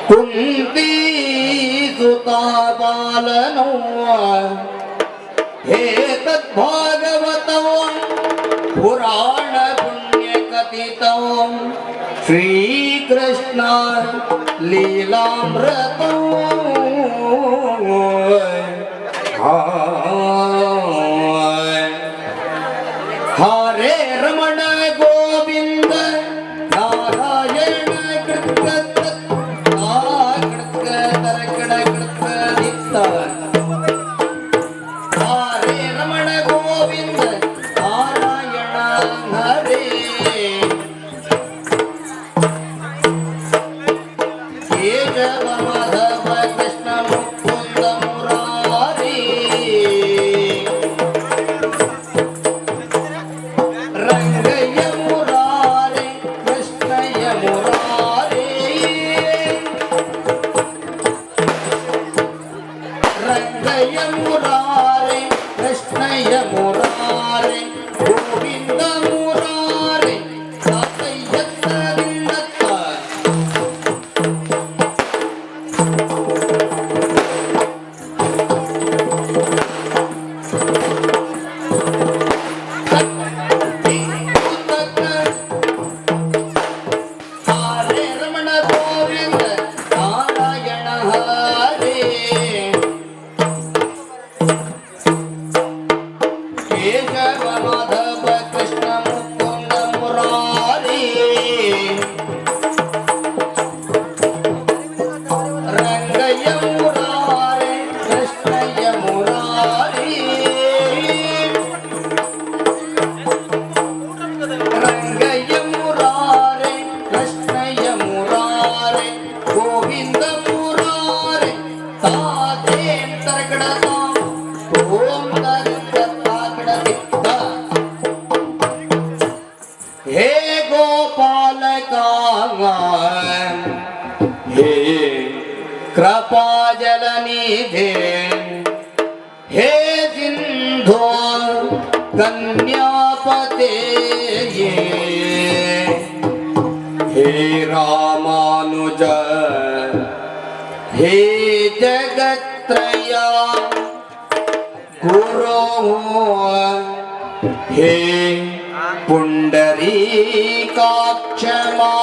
ಕುಂತಿ ಸುತಾ ಬಾಲನೋ ಹೇ ತದ್ಭಾಗವತೋ ಪುರಾಣ ಪುಣ್ಯ ಕಥಿತೋ ಶ್ರೀಕೃಷ್ಣ ಲೀಲಾಮೃತೋ ಹರೇ ರಮಣ ಗೋವಿಂದ ನಾರಾಯಣ ಕೃತ ಹರೇ ರಮಣ ಗೋವಿಂದ ನಾರಾಯಣ ಹರೇ ಕೇಶವ ಮಾಧವ ಕೃಷ್ಣ ಮುಕುಂದ ಮುರಾರಿ ರಂಗಯ್ಯ ಮುರಾರಿ ಕೃಷ್ಣಯ್ಯ ಮುರಾರಿ ರಂಗಯ್ಯ ಮುರಾರಿ ಕೃಷ್ಣಯ್ಯ ಮುರಾರಿ ಗೋವಿಂದ ಮುರಾರಿ ತಾತಯ್ಯತ್ತದಿಂದತ್ತ ಹರೇ ರಮಣ ಗೋವಿಂದ ನಾರಾಯಣ ಹರೇ ಕೇಶವ ಮಾಧವ ಕೃಷ್ಣ ಮುಕುಂದ ಮುರಾರಿ ರಂಗಯ್ಯ ಮುರಾರಿ ಕೃಷ್ಣಯ್ಯ ಮುರಾರಿ ರಂಗಯ್ಯ ಮುರಾರಿ ಕೃಷ್ಣಯ್ಯ ಮುರಾರಿ ಗೋವಿಂದ ಮುರಾರಿ ತಾತೇಂತರ್ಗಡತ ಓಂ ಹೇ ಗೋಪಾಲಕ ಹೇ ಕೃಪಾಜಲನಿಧೆ ಹೇ ಸಿಂಧೋ ಕನ್ಯಾಪತೆ ಹೇ ರಾಮಾನುಜ ಹೇ ಜಗತ್ರಯ ಗುರು ಹೇ ಪುಂಡರೀಕಾಕ್ಷಮಾ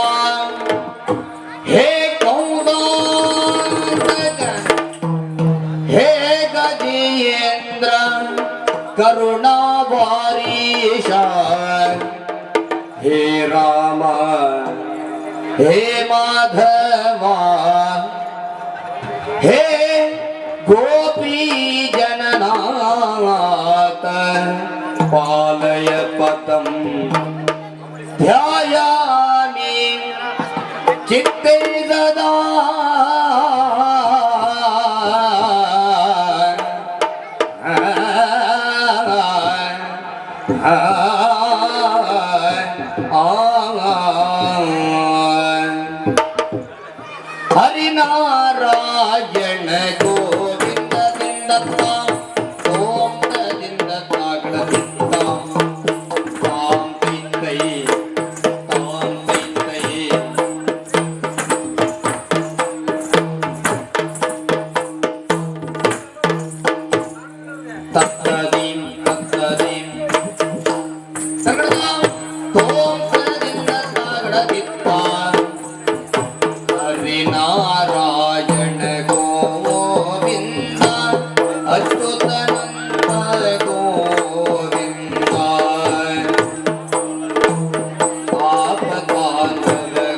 ಹೇ ಕೌದಾಂತಕ ಹೇ ಗಜೇಂದ್ರ ಕರುಣಾವಾರೀಶ ಹೇ ರಾಮ ಹೇ ಮಾಧವ ಹೇ ಗೋಪೀ ಜನನಾಥ ಪಾಲಯ ಪತಂ ಧ್ಯಾಯಾಮಿ ಚಿತ್ತೇ ಸದಾ ಹರಿನಾರಾಯಣ ಗೋವಿಂದದಿಂದ ಓಂದಿಂದ ತಾಗಡದಿಂದ ತಾಂ ಪಿತ್ತೈ ತತ್ತದೀಂ ತತ್ತದೀಂ ತಗಡದಾಂ ತೋಂದಿಂದ ತಾಗಡದಿತ್ತ ಹರಿನಾರಾಯಣ ಗೋವಿಂದ ಅಚ್ಯುತಾನಂದ ಗೋವಿಂದ ಆಪದಾನಂದ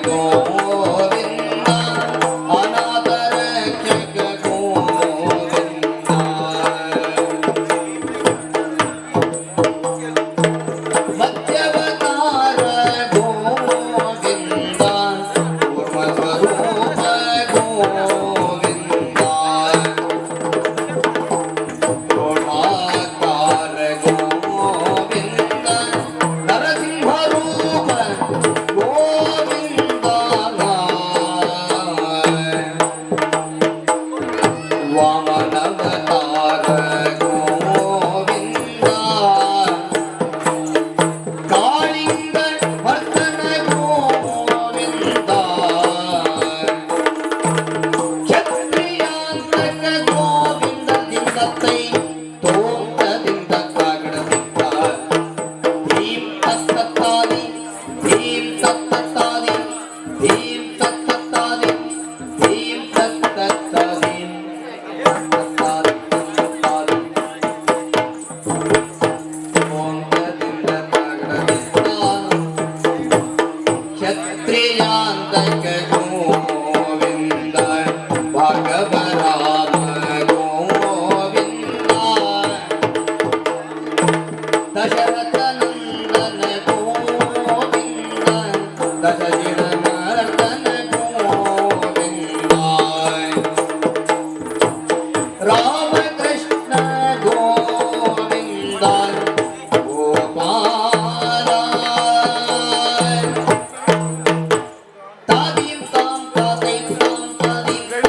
ಗೋವಿಂದ ಅನಾಥ ರಕ್ಷಕ ಗೋವಿಂದ ಮಧ್ಯವತಾರ ಗೋವಿಂದ ಕೂರ್ಮ ಸ್ವರೂಪ ಗೋವಿಂದ ಭಾರ್ಗವ ರಾಮ ಗೋವಿಂದ ದಶರಥ ನಂದನ ಗೋವಿಂದ ದಶಜಿನ ಮರ್ದನ ಗೋವಿಂದ ರಾಮಕೃಷ್ಣ ಗೋವಿಂದ ಗೋಪಾಲ ತಾದೀಂ ತಾಂ ತಾದೀಂ ತಾಂ ತಾದೀಂ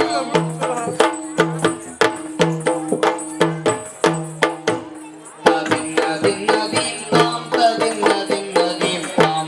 ತಾದಿನ್ನ ದಿನ್ನ ದೀಂ ತಾಂ ತದಿನ್ನ ದಿನ್ನ ದೀಂ ತಾಂ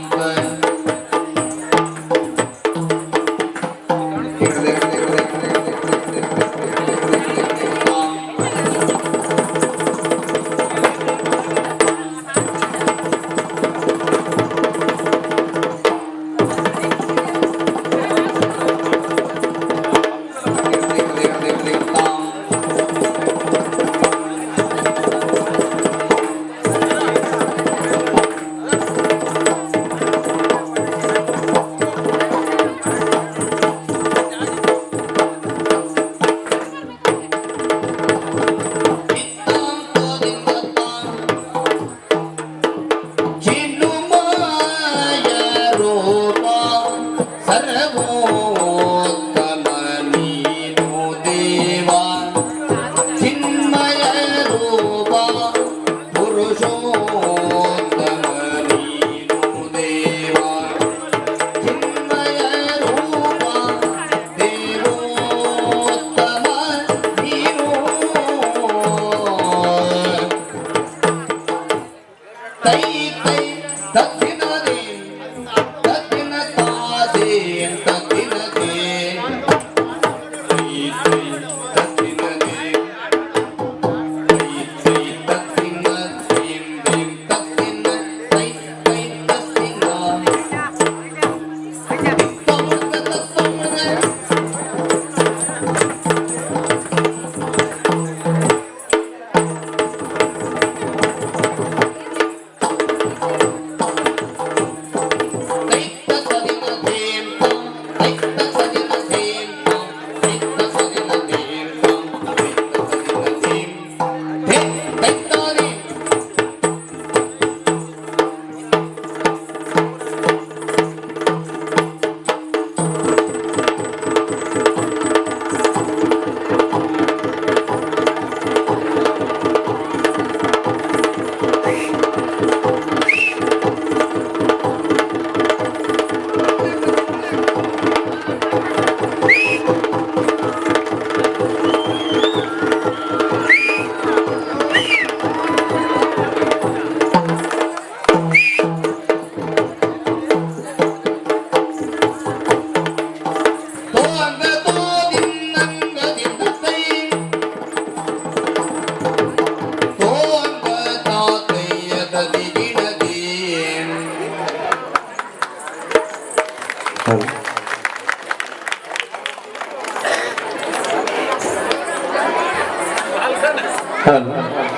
ಹಲೋ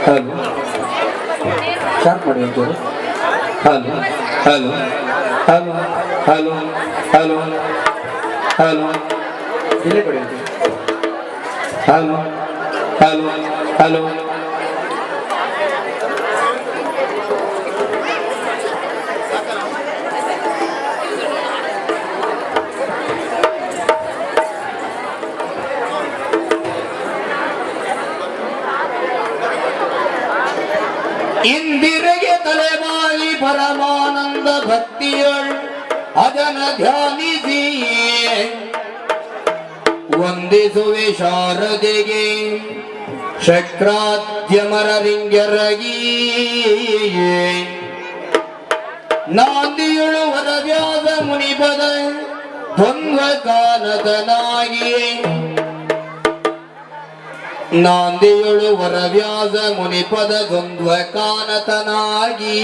ಹಲೋ ಸ್ಟಾರ್ಟ್ ಮಾಡಿ ಒಂಚೂರು. Hello hello hello hello hello hello ಇಲ್ಲೇ ಕೊಡಿ ಒಂಚೂರು. ಹಲೋ ಹಲೋ ಹಲೋ ಇಂದಿರೆಗೆ ತಲೆಮಾರಿ ಪರಮಾನಂದ ಭಕ್ತಿಯೊಳ್ ಅದನ ಧ್ಯಾನಿಸಿ ವಂದಿಸುವೆ ಶಾರದೆಗೆ ಶಕ್ರಾದ್ಯಮರರಿಂಗರಗಿ ನಾಂದಿಯುಳು ವರವ್ಯಾಸ ಮುನಿಪದ ದ್ವಂದ್ವ ಕಾನತನಾಗಿ ನಾಂದಿಯುಳು ವರವ್ಯಾಸ ಮುನಿಪದ ದ್ವಂದ್ವ ಕಾನತನಾಗಿ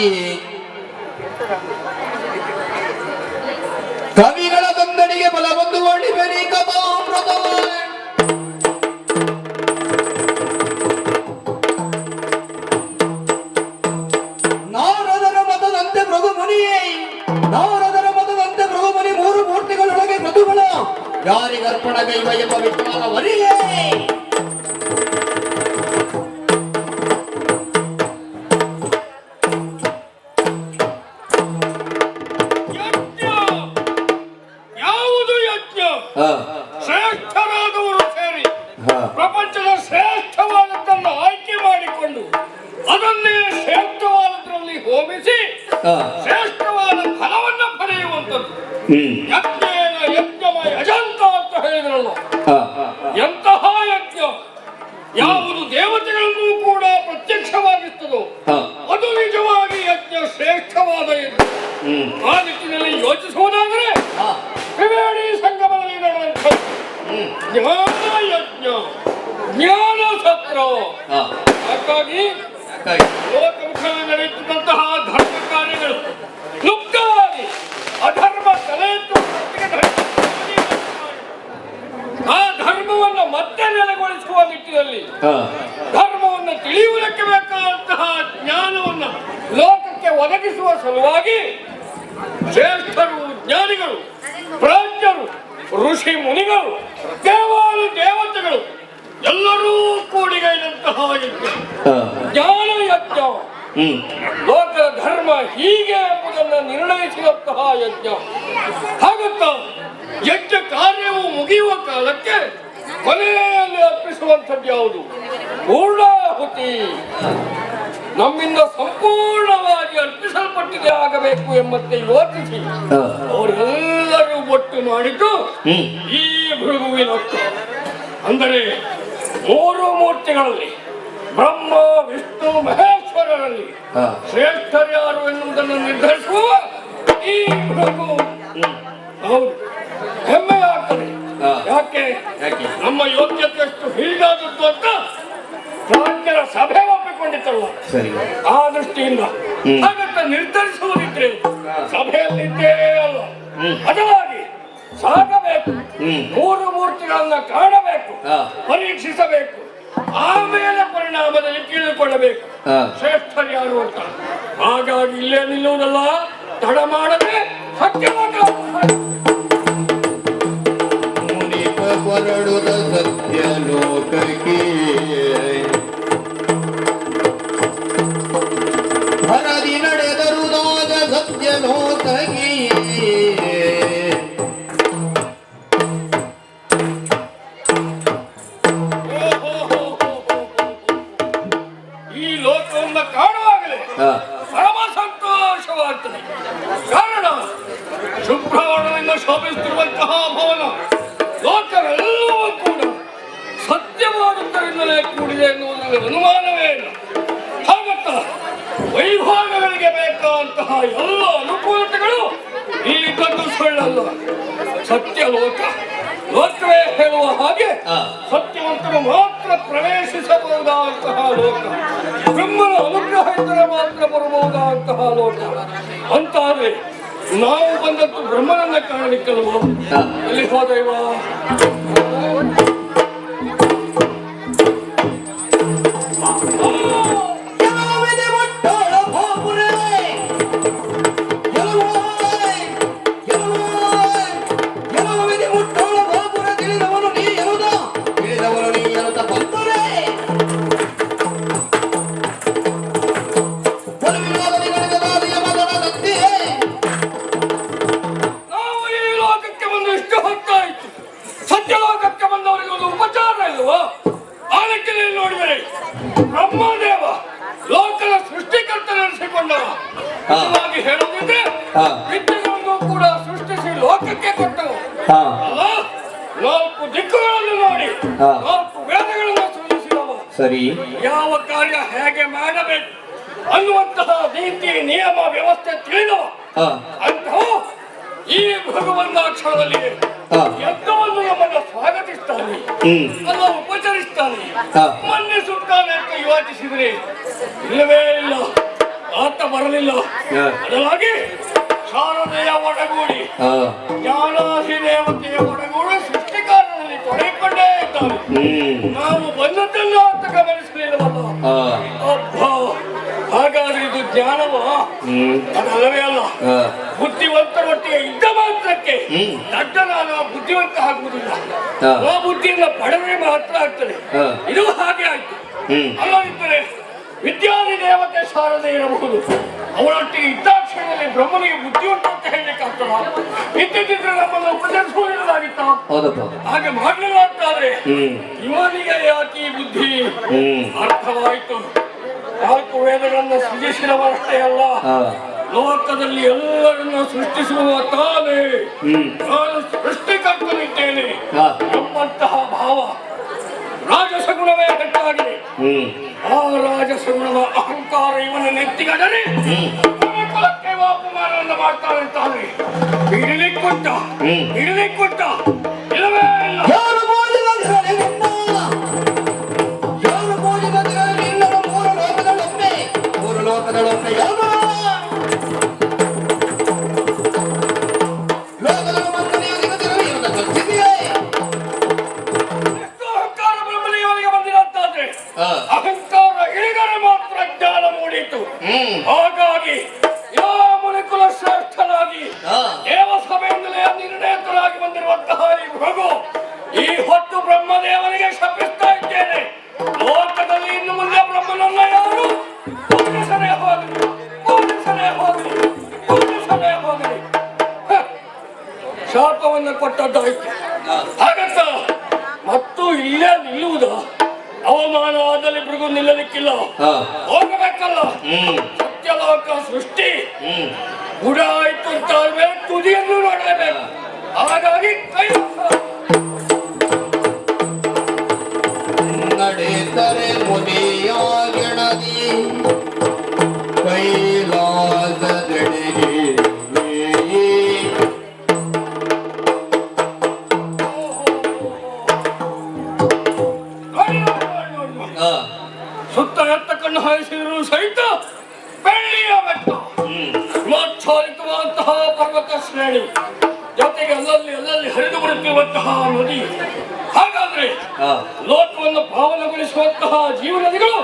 ಕವಿಗಳ ತಂದಡಿಗೆ ಬಲ ಬಂದು ಒಳ್ಳಿಬೆರಿ ಕಥಾಮೃತ ನಾರದರ ಮತದಂತೆ ಭೃಗು ಮುನಿಯೇ ನಾರದರ ಮತದಂತೆ ಭೃಗು ಮುನಿ ಮೂರು ಮೂರ್ತಿಗಳೊಳಗೆ ಮಧುಗಳ ಯಾರಿಗರ್ಪಣಗೈವ ಎಂಬ ವಿಚಾರವರಿಯೇ ಶ್ರೇಷ್ಠರಾದವರು ಸೇರಿ ಪ್ರಪಂಚದ ಶ್ರೇಷ್ಠವಾದದ್ದನ್ನು ಆಯ್ಕೆ ಮಾಡಿಕೊಂಡು ಅದನ್ನೇ ಶ್ರೇಷ್ಠವಾದದ್ರಲ್ಲಿ ಹೋಮಿಸಿ ಶ್ರೇಷ್ಠವಾದ ಫಲವನ್ನು ಪಡೆಯುವಂಥದ್ದು. ಯಜ್ಞೇನ ಯಜ್ಞಮಯ ಯಜಂತ ಅಂತ ಹೇಳಿದ್ರಲ್ಲ, ಎಂತಹ ಯಜ್ಞ ಯಾವುದು ದೇವತೆಗಳನ್ನು ಕೂಡ ಪ್ರತ್ಯಕ್ಷವಾಗಿರ್ತದೋ ಅದು ನಿಜವಾಗಿ ಯಜ್ಞ ಶ್ರೇಷ್ಠವಾದ ಯಜ್ಞ. ಆ ನಿಟ್ಟಿನಲ್ಲಿ ಯೋಚಿಸುವುದಾದರೆ ತ್ರಿವೇಣಿ ಸಂಗಮದಲ್ಲಿ ನಡೆದಂಥ ಜ್ಞಾನ ಯಜ್ಞ, ಜ್ಞಾನ ಸತ್ರ. ಹಾಗಾಗಿ ಲೋಕಮುಖದಲ್ಲಿ ನಡೆಯುತ್ತಿದ್ದಂತಹ ಧರ್ಮ ಕಾರ್ಯಗಳು ಲುಪ್ತವಾಗಿ ಅಧರ್ಮ ತಲೆ ಆ ಧರ್ಮವನ್ನು ಮತ್ತೆ ನೆಲೆಗೊಳಿಸುವ ನಿಟ್ಟಿನಲ್ಲಿ ಧರ್ಮವನ್ನು ತಿಳಿಯುವುದಕ್ಕೆ ಬೇಕಾದಂತಹ ಜ್ಞಾನವನ್ನು ಲೋಕಕ್ಕೆ ಒದಗಿಸುವ ಸಲುವಾಗಿ ಶ್ರೇಷ್ಠರು, ಜ್ಞಾನಿಗಳು, ಪ್ರಾಜ್ಞರು, ಋಷಿ ಮುನಿಗಳು, ದೇವಾನು ದೇವತೆಗಳು ಎಲ್ಲರೂ ಕೂಡಿಗೈದಂತಹ ಯಜ್ಞ, ಜ್ಞಾನ ಯಜ್ಞ. ಲೋಕದ ಧರ್ಮ ಹೀಗೆ ಎಂಬುದನ್ನು ನಿರ್ಣಯಿಸಿದಂತಹ ಯಜ್ಞ. ಹಾಗಂತ ಯಜ್ಞ ಕಾರ್ಯವು ಮುಗಿಯುವ ಕಾಲಕ್ಕೆ ಕೊನೆಯಲ್ಲಿ ಅರ್ಪಿಸುವಂಥದ್ದು ಯಾವುದು? ಪೂರ್ಣಾಹುತಿ. ನಮ್ಮಿಂದ ಸಂಪೂರ್ಣವಾಗಿ ಅರ್ಪಿಸಲ್ಪಟ್ಟಿದೆ ಆಗಬೇಕು ಎಂಬಂತೆ ಯೋಚಿಸಿ ಅವರೆಲ್ಲರೂ ಒಟ್ಟು ಮಾಡಿದ್ದು ಈ ಭೃಗುವಿನ ಅಂದರೆ ಮೂರು ಮೂರ್ತಿಗಳಲ್ಲಿ ಬ್ರಹ್ಮ, ವಿಷ್ಣು, ಮಹೇಶ್ವರರಲ್ಲಿ ಶ್ರೇಷ್ಠರ್ಯಾರು ಎನ್ನುವುದನ್ನು ನಿರ್ಧರಿಸುವ ಈ ಭೃಗು. ಹೌದು, ಹೆಮ್ಮೆ ಆಗ್ತದೆ. ಯಾಕೆ? ನಮ್ಮ ಯೋಗ್ಯತೆ ಎಷ್ಟು ಹೀಗಾದದ್ದು ಅಂತ ಪ್ರಾಜ್ಞರ ಸಭೆ ಒಪ್ಪಿಕೊಂಡಿತ್ತಲ್ಲ, ಆ ದೃಷ್ಟಿಯಿಂದ ಹಾಗಂತ ನಿರ್ಧರಿಸುವುದಿದ್ರೆ ಸಭೆಯಲ್ಲಿದ್ದೇ ಅಲ್ಲ, ಬದಲಾಗಿ ಸಾಗಬೇಕು, ಮೂರು ಮೂರ್ತಿಗಳನ್ನ ಕಾಣಬೇಕು, ಪರೀಕ್ಷಿಸಬೇಕು, ಆಮೇಲೆ ಪರಿಣಾಮದಲ್ಲಿ ತಿಳಿದುಕೊಳ್ಳಬೇಕು ಶ್ರೇಷ್ಠರ್ಯಾರು ಅಂತ. ಹಾಗಾಗಿ ಇಲ್ಲೇ ನಿಲ್ಲುವುದಲ್ಲ, ತಡ ಮಾಡದೆ ಸತ್ಯವಾದ ಹೊರಡುದ ಸತ್ಯ ಲೋಕಕ್ಕೆ ಹರದಿ ನಡೆದರುದಾದ ಸತ್ಯ ಲೋಕಕ್ಕೆ. ಈ ಲೋಕವನ್ನು ಕಾಣುವಾಗಲೇ ಪರಮ ಸಂತೋಷವಾಗ್ತದೆ. ಕಾರಣ ಶುಭ್ರವರ್ಣದಿಂದ ಶೋಭಿಸುತ್ತಿರುವಂತಹ ಭವನ ಲೋಕವೆಲ್ಲವೂ ಕೂಡ ಸತ್ಯವಾದುದರಿಂದಲೇ ಕೂಡಿದೆ ಎನ್ನುವುದರಲ್ಲಿ ಅನುಮಾನವೇ ಇಲ್ಲ. ಹಾಗಂತ ವೈಭೋಗಗಳಿಗೆ ಬೇಕಾದಂತಹ ಎಲ್ಲ ಅನುಕೂಲತೆಗಳು ಇಲ್ಲಿ ಕಂಡು ಸುಳ್ಳಲ್ಲ. ಸತ್ಯ ಲೋಕ, ಲೋಕವೇ ಹೇಳುವ ಹಾಗೆ ಸತ್ಯವಂತರು ಮಾತ್ರ ಪ್ರವೇಶಿಸಬಹುದಾದಂತಹ ಲೋಕ, ಬ್ರಹ್ಮನ ಅನುಗ್ರಹ ಇದ್ದರೆ ಮಾತ್ರ ಬರಬಹುದಾದಂತಹ ಲೋಕ. ಅಂತಾದ್ರೆ ನಾವು ಬಂದದ್ದು ಬ್ರಹ್ಮನನ್ನ ಕಾಣಲಿಕ್ಕಲ್ವ? ಎಲ್ಲಿ ಹೋದೈವ? ಬ್ರಹ್ಮದೇವ ಲೋಕದ ಸೃಷ್ಟಿಕರ್ತ ನಡೆಸಿಕೊಂಡವ. ಹೇಳುವುದಿದ್ರೆ ವಿದ್ಯೆಗಳನ್ನು ಕೂಡ ಸೃಷ್ಟಿಸಿ ಲೋಕಕ್ಕೆ ಕೊಟ್ಟವು. ನಾಲ್ಕು ದಿಕ್ಕುಗಳನ್ನು ನೋಡಿ ನಾಲ್ಕು ವೇದಗಳನ್ನು ಸೃಷ್ಟಿಸಿದವ. ಸರಿ, ಯಾವ ಕಾರ್ಯ ಹೇಗೆ ಮಾಡಬೇಕು ಅನ್ನುವಂತಹ ನೀತಿ ನಿಯಮ ವ್ಯವಸ್ಥೆ ತಿಳಿದವ. ಅಂತಹ ಈ ಭಗವಂತ ಕ್ಷಣದಲ್ಲಿ ಯಜ್ಞವನ್ನು ನಮ್ಮನ್ನು ಸ್ವಾಗತಿಸ್ತಾನೆ, ಅಲ್ಲ ಉಪಚರಿಸ್ತಾನೆ, ಮನ್ನಿಸುತ್ತಾನೆ ಅಂತ ಯೋಚಿಸಿದ್ರೆ ಇಲ್ಲವೇ ಇಲ್ಲ, ಆತ ಬರಲಿಲ್ಲ. ಬದಲಾಗಿ ಶಾರದೆಯ ಒಡಗೂಡಿ ಜ್ಞಾನಾಧಿ ದೇವತೆಯ ಒಡಗೂಡಿ ಸೃಷ್ಟಿಕಾರನಲ್ಲಿ ತೊಡಗಿಕೊಂಡೇ ಇದ್ದಾನೆ. ನಾವು ಬಂದದ್ದನ್ನು ಆತ ಗಮನಿಸಲಿಲ್ಲವಲ್ಲ. ಅಬ್ಬ, ಹಾಗಾದ್ರೆ ಇದು ಜ್ಞಾನವು ಅದಲ್ಲವೇ ಅಲ್ಲ. ಬುದ್ಧಿವಂತರೊಟ್ಟಿಗೆ ಇದ್ದ ಮಾತ್ರಕ್ಕೆ ದಡ್ಡನಾದ ಬುದ್ಧಿವಂತ ಆಗುವುದಿಲ್ಲ. ಆ ಬುದ್ಧಿಯನ್ನು ಪಡೆದರೆ ಮಾತ್ರ ಆಗ್ತದೆ. ಇದು ಹಾಗೆ ಆಯ್ತು. ಅಲ್ಲದಿದ್ದರೆ ವಿದ್ಯಾದಿ ದೇವತೆ ಶಾರದೆ ಇರಬಹುದು. ಅವಳೊಟ್ಟಿಗೆ ಇದ್ದಾಕ್ಷಣದಲ್ಲಿ ಬ್ರಹ್ಮನಿಗೆ ಬುದ್ಧಿವಂತ ಅಂತ ಹೇಳಲಿಕ್ಕಾಗ್ತದ? ಇದ್ದಿದ್ರೆ ನಮ್ಮನ್ನು ಉಪಚರಿಸುವುದಿಲ್ಲದಾಗಿತ್ತ? ಹಾಗೆ ಮಾಡಲಿಲ್ಲ ಅಂತಾದ್ರೆ ಇವನಿಗೆ ಯಾಕೆ ಈ ಬುದ್ಧಿ? ಅರ್ಥವಾಯಿತು. 4 ವೇದಗಳನ್ನು ಸೃಜಿಸಿದವರಷ್ಟೇ ಅಲ್ಲ, ಲೋಕದಲ್ಲಿ ಎಲ್ಲರನ್ನು ಸೃಷ್ಟಿಸುವ ತಾನೇ ನಾನು ಸೃಷ್ಟಿಕರ್ತನಿದ್ದೇನೆ ಎಂಬಂತಹ ಭಾವ ರಾಜಸಗುಣವೇ ಹೆಚ್ಚಾಗಿದೆ. ಆ ರಾಜಸಗುಣದ ಅಹಂಕಾರ ಇವನ ನೆತ್ತಿಗಡರೆ ಕುಲಕ್ಕೆ ಅಪಮಾನವನ್ನು ಮಾಡ್ತಾನೆ. ಹಿಡಿಲಿಕ್ಕುಂಟ ಇಲ್ಲವೇ ಇಲ್ಲ. ಅಹಂಕಾರ ಇಳಿದರೆ ಮಾತ್ರ ಜ್ಞಾನ ಮೂಡಿತು. ಹಾಗಾಗಿ ಯಾವ ಮುನಿಕುಲ ಶ್ರೇಷ್ಠನಾಗಿ ದೇವಸಭೆಯಿಂದಲೇ ನಿರ್ಣಯಿತರಾಗಿ ಬಂದಿರುವಂತಹ ಈ ಭೃಗು ಈ ಹೊತ್ತು ಬ್ರಹ್ಮದೇವನಿಗೆ ಶಪಿಸ್ತಾ ಇದ್ದೇನೆ. ಲೋಕದಲ್ಲಿ ಇನ್ನು ಮುಂದೆ ಬ್ರಹ್ಮನನ್ನ ಯಾರು ಪೂಜಿಸಲೇ ಹೋಗಲಿ ಶಾಪವನ್ನು ಕೊಟ್ಟದ್ದಾಯ್ತು. ಹಾಗಂತ ಮತ್ತು ಇಲ್ಲೇ ನಿಲ್ಲುವುದ? ಅವಮಾನ ಆದಲ್ಲಿ ಭೃಗು ನಿಲ್ಲಲಿಕ್ಕಿಲ್ಲ, ಹೋಗಬೇಕಲ್ಲ. ಸತ್ಯಲೋಕ ಸೃಷ್ಟಿ ಗುಡ ಆಯ್ತು ಅಂತ ಆದ್ಮೇಲೆ ತುದಿಯನ್ನು ನೋಡಲೇಬೇಕು. ಹಾಗಾಗಿ ಕೈ ನಡೆದರೆ ಮುನಿಯಾಗಿಣದಿ ಕೈಲಾಸದೆಡೆಗೆ ಸುತ್ತ ಎತ್ತ ಕಣ್ಣು ಹಾಯಿಸಿದ್ರು ಸಹಿತ ಬೆಳ್ಳಿಯ ಬೆಟ್ಟ, ಹಿಮಾಚ್ಛಾದಿತವಾದಂತಹ ಪರ್ವತ ಶ್ರೇಣಿ, ಜೊತೆಗೆ ಅಲ್ಲಲ್ಲಿ ಹರಿದು ಬರುತ್ತಿರುವಂತಹ ನದಿ. ಹಾಗಾದ್ರೆ ಲೋಕವನ್ನು ಪಾವನಗೊಳಿಸುವಂತಹ ಜೀವನದಿಗಳು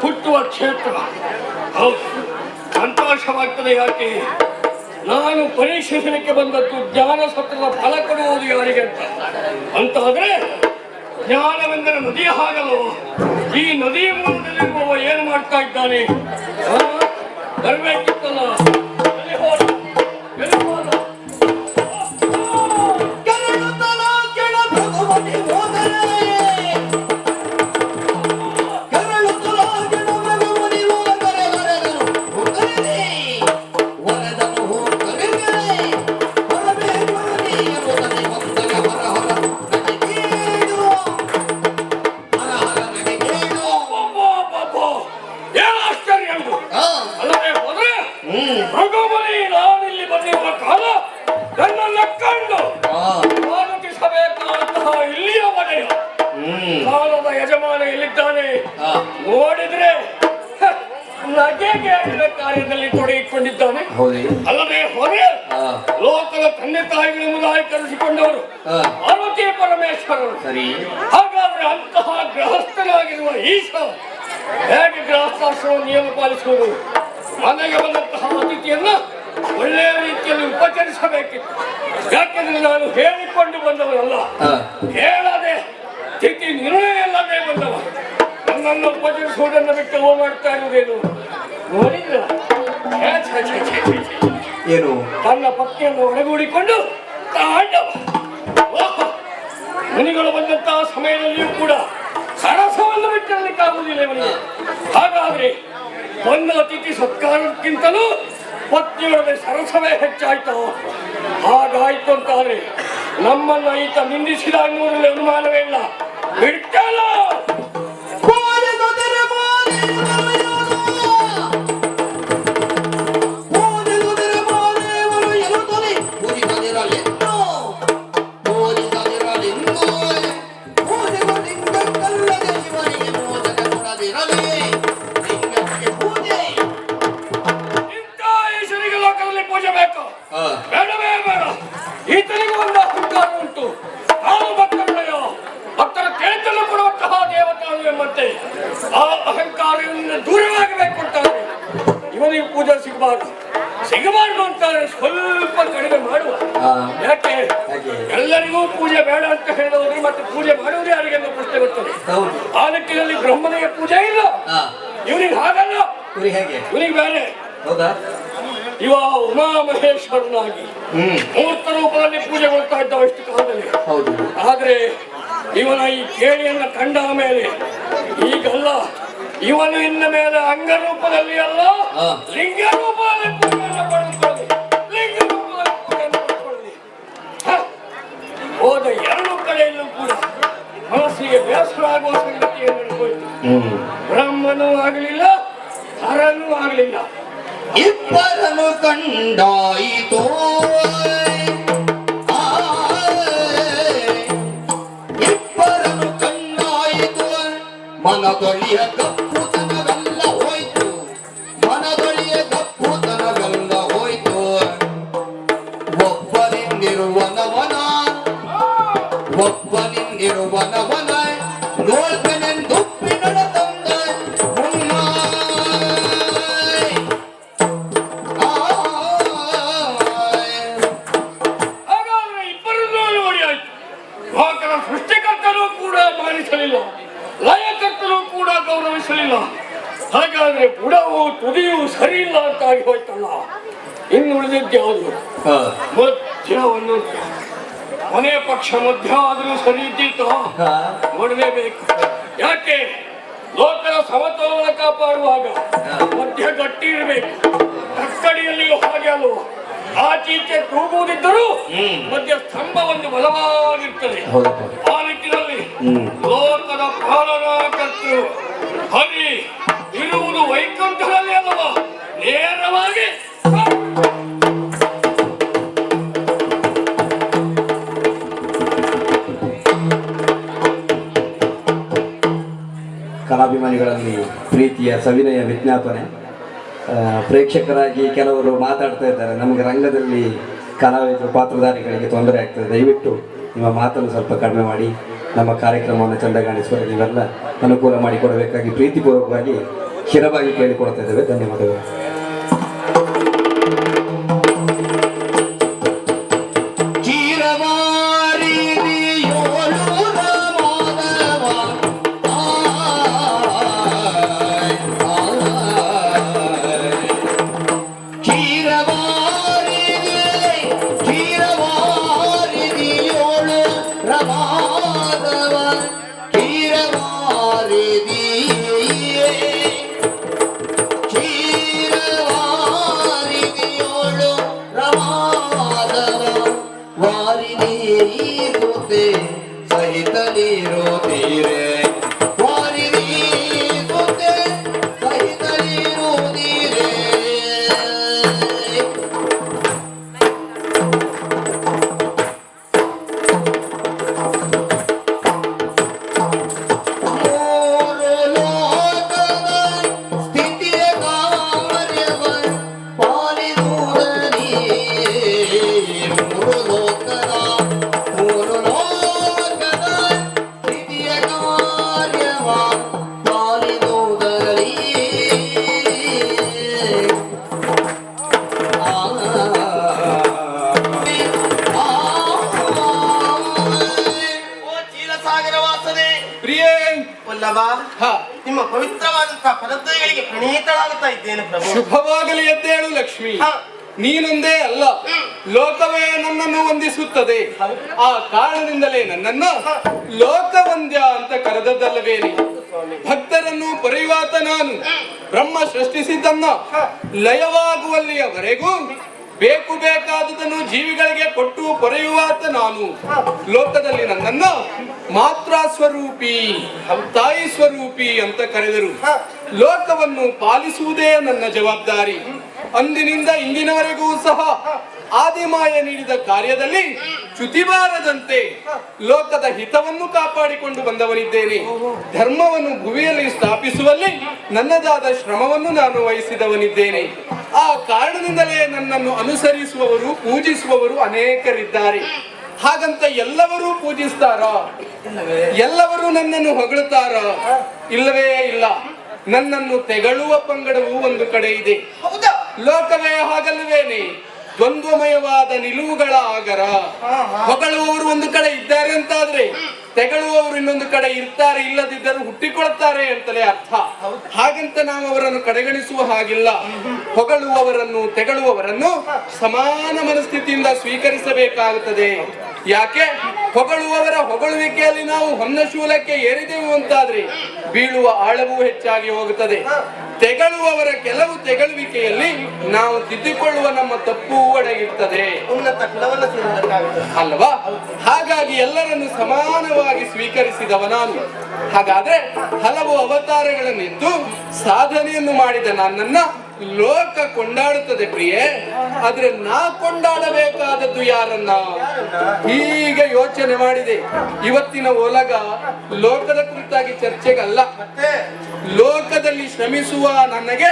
ಹುಟ್ಟುವ ಕ್ಷೇತ್ರ. ಸಂತೋಷವಾಗ್ತದೆ. ಯಾಕೆ? ನಾನು ಪರೀಕ್ಷಿಸಲಿಕ್ಕೆ ಬಂದದ್ದು ಜ್ಞಾನ ಸತ್ರದ ಫಲ ಕೊಡುವುದು ಯಾರಿಗೆ ಅಂತಾದ್ರೆ ಜ್ಞಾನವೆಂದರೆ ನದಿ ಹಾಗಲು ಈ ನದಿ ಮೂಲದಲ್ಲಿರುವವ ಏನು ಮಾಡ್ತಾ ಇದ್ದಾನೆ? ಬರಬೇಕಿತ್ತಲ್ಲ. ಭೃಗುಮುನಿ ನಾನಿಲ್ಲಿ ಬಂದಿರುವ ಕಾಲ ನನ್ನನ್ನು ಕಂಡು ಸ್ವಾಗತಿಸಬೇಕಾದಂತಹ ಇಲ್ಲಿಯ ಮನೆಯ ಕಾಲದ ಯಜಮಾನ ಎಲ್ಲಿದ್ದಾನೆ ನೋಡಿದ್ರೆ ನಗೆಗೆ ಕಾರ್ಯದಲ್ಲಿ ತೊಡಗಿಕೊಂಡಿದ್ದಾನೆ. ಅಲ್ಲದೆ ಹೊರೆ ಲೋಕದ ತಂದೆ ತಾಯಿಗಳೆಂಬುದಾಗಿ ಕರೆಸಿಕೊಂಡವರು ಪಾರ್ವತಿ ಪರಮೇಶ್ವರರು. ಹಾಗಾದ್ರೆ ಅಂತಹ ಗೃಹಸ್ಥನಾಗಿರುವ ಈಶ ಹೇಗೆ ಗೃಹಸ್ಥಾಶ್ರಮ ನಿಯಮ ಪಾಲಿಸುವುದು? ಮನೆಗೆ ಬಂದಂತಹ ಅತಿಥಿಯನ್ನ ಒಳ್ಳೆಯ ರೀತಿಯಲ್ಲಿ ಉಪಚರಿಸಬೇಕಿತ್ತು. ಯಾಕೆಂದ್ರೆ ನಾನು ಹೇಳಿಕೊಂಡು ಬಂದವರಲ್ಲ, ಹೇಳದೆ ತಿಥಿ ನಿರ್ಣಯ ಅಲ್ಲದೆ ಬಂದವ. ನನ್ನನ್ನು ಉಪಚರಿಸುವುದನ್ನು ಬಿಟ್ಟು ಹೋ ಮಾಡ್ತಾ ಇರುವುದೇನು ನೋಡಿದ್ರ? ಏನು ತನ್ನ ಪತ್ನಿಯನ್ನು ಒಳಗೂಡಿಕೊಂಡು ತಾಂಡವ. ಮುನಿಗಳು ಬಂದಂತಹ ಸಮಯದಲ್ಲಿಯೂ ಕೂಡ ಸರಸವನ್ನು ಬಿಟ್ಟಿರಲಿಕ್ಕಾಗುವುದಿಲ್ಲ ಇವನಿಗೆ. ಹಾಗಾದ್ರೆ ಬಂದ ಅತಿಥಿ ಸತ್ಕಾರಕ್ಕಿಂತಲೂ ಪತ್ನಿಯೊಡನೆ ಸರಸವೇ ಹೆಚ್ಚಾಯ್ತು. ಹಾಗಾಯ್ತು ಅಂತಾದ್ರೆ ನಮ್ಮನ್ನ ಈತ ನಿಂದಿಸಿದ ಅನ್ನುವುದರಲ್ಲಿ ಅನುಮಾನವೇ ಇಲ್ಲ. ಬಿಡ್ತಲ್ಲ ಬೇಡವೇ ಬೇಡ. ಈತನಿಗೂ ಒಂದು ಅಹಂಕಾರ ಉಂಟು. ನಾನು ಭಕ್ತರ ಕೇಳಿದ್ದನ್ನು ಕೊಡುವಂತಹ ದೇವತಾನು ಎಂಬಂತೆ ಆ ಅಹಂಕಾರದಿಂದ ದೂರವಾಗಬೇಕು ಅಂತಾರೆ. ಇವನಿಗೆ ಪೂಜೆ ಸಿಗಬಾರ್ದು ಅಂತ ಸ್ವಲ್ಪ ಕಡಿಮೆ ಮಾಡುವ. ಯಾಕೆ ಎಲ್ಲರಿಗೂ ಪೂಜೆ ಬೇಡ ಅಂತ ಹೇಳೋದ್ರೆ ಮತ್ತೆ ಪೂಜೆ ಮಾಡುವುದೇ ಯಾರಿಗೆ ಪ್ರಶ್ನೆ ಬರ್ತದೆ. ಆ ನಿಟ್ಟಿನಲ್ಲಿ ಬ್ರಹ್ಮನಿಗೆ ಪೂಜೆ ಇಲ್ಲ, ಇವನಿಗೆ ಹಾಗಲ್ಲ, ಇವನಿಗೆ ಬೇರೆ. ಇವ ಉಮಾ ಮಹೇಶ್ವರನಾಗಿ ಮೂರ್ತ ರೂಪದಲ್ಲಿ ಪೂಜೆ ಮಾಡ್ತಾ ಇದ್ದವ ಇಷ್ಟು ಕಾಲದಲ್ಲಿ. ಆದ್ರೆ ಇವನ ಈ ಕೇಳಿಯನ್ನ ಕಂಡ ಮೇಲೆ ಈಗಲ್ಲ, ಇವನು ಇನ್ನ ಮೇಲೆ ಅಂಗರೂಪದಲ್ಲಿ ಅಲ್ಲ ಲಿಂಗ ರೂಪದಲ್ಲಿ ಪೂಜೆಯನ್ನು ಪಡೆದುಕೊಳ್ಳಿ, ಲಿಂಗ ರೂಪದಲ್ಲಿ ಪೂಜೆಯನ್ನು ಪಡೆದುಕೊಳ್ಳಿ. ಹೋದ ಎರಡು ಕಡೆಯಲ್ಲೂ ಕೂಡ ಮನಸ್ಸಿಗೆ ಬೇಸರ ಆಗುವ ಸಂಗತಿಯನ್ನು ನಡೆದೋಯ್ತು. ಬ್ರಹ್ಮನೂ ಆಗಲಿಲ್ಲ, ಹರನೂ ಆಗಲಿಲ್ಲ. ಇಬ್ಬರನ್ನು ಕಂಡಾಯಿತು, ಇಬ್ಬರನ್ನು ಕಂಡಾಯಿತು, ಮನದೊಳಿಯ ಕಪ್ಪುತನವೆಲ್ಲ ಹೋಯ್ತು, ಮನದೊಳಿಯ ಕಪ್ಪುತನವೆಲ್ಲ ಹೋಯ್ತು. ಒಬ್ಬನಿಂದಿರುವನವನ ಒಬ್ಬನಿಂದಿರುವನವನ ನೋಡ್ತನೆಂದುಪ್ಪಿ ನಡೆದಂದ ಮುನ್ನ. ಹಾಗಾದ್ರೆ ಇಬ್ಬರನ್ನೂ ನೋಡಿ ಆಯ್ತು. ಲೋಕದ ಸೃಷ್ಟಿಕರ್ತನೂ ಕೂಡ ಮಾನಿಸಲಿಲ್ಲ, ಲಯಕರ್ತನೂ ಕೂಡ ಗೌರವಿಸಲಿಲ್ಲ. ಹಾಗಾದ್ರೆ ಬುಡವು ತುದಿಯು ಸರಿ ಇಲ್ಲ ಅಂತ ಆಗಿ ಹೋಯ್ತಲ್ಲ. ಇನ್ನು ಉಳಿದಿದ್ದು ಯಾವುದು? ಮಧ್ಯವನ್ನು. ಕೊನೆಯ ಪಕ್ಷ ಮಧ್ಯ ಆದರೂ ಸರಿ ಇದ್ದಿತ್ತು, ನೋಡಲೇಬೇಕು. ಯಾಕೆ? ಲೋಕದ ಸಮತೋಲನ ಕಾಪಾಡುವಾಗ ಮಧ್ಯ ಗಟ್ಟಿ ಇರಬೇಕು. ಕಕ್ಕಡಿಯಲ್ಲಿಯೂ ಹಾಗೆ ಅಲ್ವ, ಆಚೀಚೆ ತೂಗುವುದಿದ್ದರೂ ಮಧ್ಯ ಸ್ತಂಭ ಒಂದು ಬಲವಾಗಿರ್ತದೆ. ಆ ನಿಟ್ಟಿನಲ್ಲಿ ಲೋಕದ ಪಾಲನಾಕರ್ತೃ ಹರಿ ಇರುವುದು ವೈಕುಂಠದಲ್ಲಿ ಅಲ್ಲವ, ನೇರವಾಗಿ ಕಲಾಭಿಮಾನಿಗಳಲ್ಲಿ ಪ್ರೀತಿಯ ಸವಿನಯ ವಿಜ್ಞಾಪನೆ. ಪ್ರೇಕ್ಷಕರಾಗಿ ಕೆಲವರು ಮಾತಾಡ್ತಾ ಇದ್ದಾರೆ, ನಮಗೆ ರಂಗದಲ್ಲಿ ಕಲಾವಿದರು ಪಾತ್ರಧಾರಿಗಳಿಗೆ ತೊಂದರೆ ಆಗ್ತದೆ, ದಯವಿಟ್ಟು ನಿಮ್ಮ ಮಾತನ್ನು ಸ್ವಲ್ಪ ಕಡಿಮೆ ಮಾಡಿ ನಮ್ಮ ಕಾರ್ಯಕ್ರಮವನ್ನು ಚೆಂದಗಾಣಿಸುವ ನೀವೆಲ್ಲ ಅನುಕೂಲ ಮಾಡಿಕೊಡಬೇಕಾಗಿ ಪ್ರೀತಿಪೂರ್ವಕವಾಗಿ ಶಿರವಾಗಿ ಕೇಳಿಕೊಡ್ತಾ ಇದ್ದೇವೆ. ಧನ್ಯವಾದಗಳು. ಸಹಿತ ನೀರು ತೀರೆ ವಾರಿದಿ ಸುತ್ತೆ ಸಹಿತ ನೀರು ತೀರೆ. ಮೂರು ಲೋಕದ ಸ್ಥಿತಿಯ ಕಾರ್ಯವ ಪಾಲಿಸುವುದನಿ, ಮೂರು ಲೋಕದ ನಿಮ್ಮ ಪವಿತ್ರವಾದಂತಹ ಪದಗಳಿಗೆ ಪ್ರಣೀತಳಾಗುತ್ತಾ ಇದ್ದೇನೆ ಪ್ರಭು. ಶುಭವಾಗಲಿ ಎದ್ದೇಳು ಲಕ್ಷ್ಮಿ. ನೀನೊಂದೇ ಅಲ್ಲ, ಲೋಕವೇ ನನ್ನನ್ನು ವಂದಿಸುತ್ತದೆ. ಆ ಕಾರಣದಿಂದಲೇ ನನ್ನನ್ನು ಲೋಕವಂದ್ಯ ಅಂತ ಕರೆದದ್ದಲ್ಲವೇನೆ. ಭಕ್ತರನ್ನು ಪೊರೆಯುವಾತ ನಾನು. ಬ್ರಹ್ಮ ಸೃಷ್ಟಿಸಿದ್ದನ್ನ ಲಯವಾಗುವಲ್ಲಿಯವರೆಗೂ ಬೇಕು ಬೇಕಾದುದನ್ನು ಜೀವಿಗಳಿಗೆ ಕೊಟ್ಟು ಪೊರೆಯುವಾತ ನಾನು. ಲೋಕದಲ್ಲಿ ನನ್ನನ್ನು ಮಾತ್ರ ಸ್ವರೂಪಿ, ತಾಯಿ ಸ್ವರೂಪಿ ಅಂತ ಕರೆದರು. ಲೋಕವನ್ನು ಪಾಲಿಸುವುದೇ ನನ್ನ ಜವಾಬ್ದಾರಿ. ಅಂದಿನಿಂದ ಇಂದಿನವರೆಗೂ ಸಹ ಆದಿಮಾಯ ನೀಡಿದ ಕಾರ್ಯದಲ್ಲಿ ಚ್ಯುತಿಬಾರದಂತೆ ಲೋಕದ ಹಿತವನ್ನು ಕಾಪಾಡಿಕೊಂಡು ಬಂದವನಿದ್ದೇನೆ. ಧರ್ಮವನ್ನು ಭುವಿಯಲ್ಲಿ ಸ್ಥಾಪಿಸುವಲ್ಲಿ ನನ್ನದಾದ ಶ್ರಮವನ್ನು ನಾನು ವಹಿಸಿದವನಿದ್ದೇನೆ. ಆ ಕಾರಣದಿಂದಲೇ ನನ್ನನ್ನು ಅನುಸರಿಸುವವರು ಪೂಜಿಸುವವರು ಅನೇಕರಿದ್ದಾರೆ. ಹಾಗಂತ ಎಲ್ಲವರೂ ಪೂಜಿಸ್ತಾರ? ಎಲ್ಲವರೂ ನನ್ನನ್ನು ಹೊಗಳುತ್ತಾರ? ಇಲ್ಲವೇ ಇಲ್ಲ. ನನ್ನನ್ನು ತೆಗಳುವ ಪಂಗಡವು ಒಂದು ಕಡೆ ಇದೆ. ಹೌದಾ? ಲೋಕವೇ ಹಾಗಲ್ವೇನೆ, ದ್ವಂದ್ವಮಯವಾದ ನಿಲುವುಗಳ ಆಗರ. ಹೊಗಳುವವರು ಒಂದು ಕಡೆ ಇದ್ದಾರೆ ಅಂತಾದ್ರೆ ತೆಗಳುವವರು ಇನ್ನೊಂದು ಕಡೆ ಇರ್ತಾರೆ, ಇಲ್ಲದಿದ್ದರೂ ಹುಟ್ಟಿಕೊಳ್ತಾರೆ ಅಂತಲೇ ಅರ್ಥ. ಹಾಗಂತ ನಾವು ಅವರನ್ನು ಕಡೆಗಣಿಸುವ ಹಾಗಿಲ್ಲ. ಹೊಗಳುವವರನ್ನು ತೆಗಳುವವರನ್ನು ಸಮಾನ ಮನಸ್ಥಿತಿಯಿಂದ ಸ್ವೀಕರಿಸಬೇಕಾಗುತ್ತದೆ. ಯಾಕೆ? ಹೊಗಳುವವರ ಹೊಗಳುವಿಕೆಯಲ್ಲಿ ನಾವು ಹೊನ್ನಶೂಲಕ್ಕೆ ಏರಿದೆವು ಅಂತಾದ್ರೆ ಬೀಳುವ ಆಳವೂ ಹೆಚ್ಚಾಗಿ ಹೋಗುತ್ತದೆ. ತೆಗಳುವವರ ಕೆಲವು ತೆಗಳುವಿಕೆಯಲ್ಲಿ ನಾವು ತಿದ್ದಿಕೊಳ್ಳುವ ನಮ್ಮ ತಪ್ಪು ಅಡಗಿರ್ತದೆ ಅಲ್ವಾ? ಹಾಗಾಗಿ ಎಲ್ಲರನ್ನು ಸಮಾನವಾಗಿ ಸ್ವೀಕರಿಸಿದವ ನಾನು. ಹಾಗಾದ್ರೆ ಹಲವು ಅವತಾರಗಳನ್ನಿದ್ದು ಸಾಧನೆಯನ್ನು ಮಾಡಿದ ನನ್ನನ್ನ ಲೋಕ ಕೊಂಡಾಡುತ್ತದೆ ಪ್ರಿಯೆ. ಆದ್ರೆ ನಾ ಕೊಂಡಾಡಬೇಕಾದದ್ದು ಯಾರನ್ನ? ಹೀಗೆ ಯೋಚನೆ ಮಾಡಿದೆ. ಇವತ್ತಿನ ಒಲಗ ಲೋಕದ ಕುರಿತಾಗಿ ಚರ್ಚೆಗಲ್ಲ, ಲೋಕದಲ್ಲಿ ಶ್ರಮಿಸುವ ನನಗೆ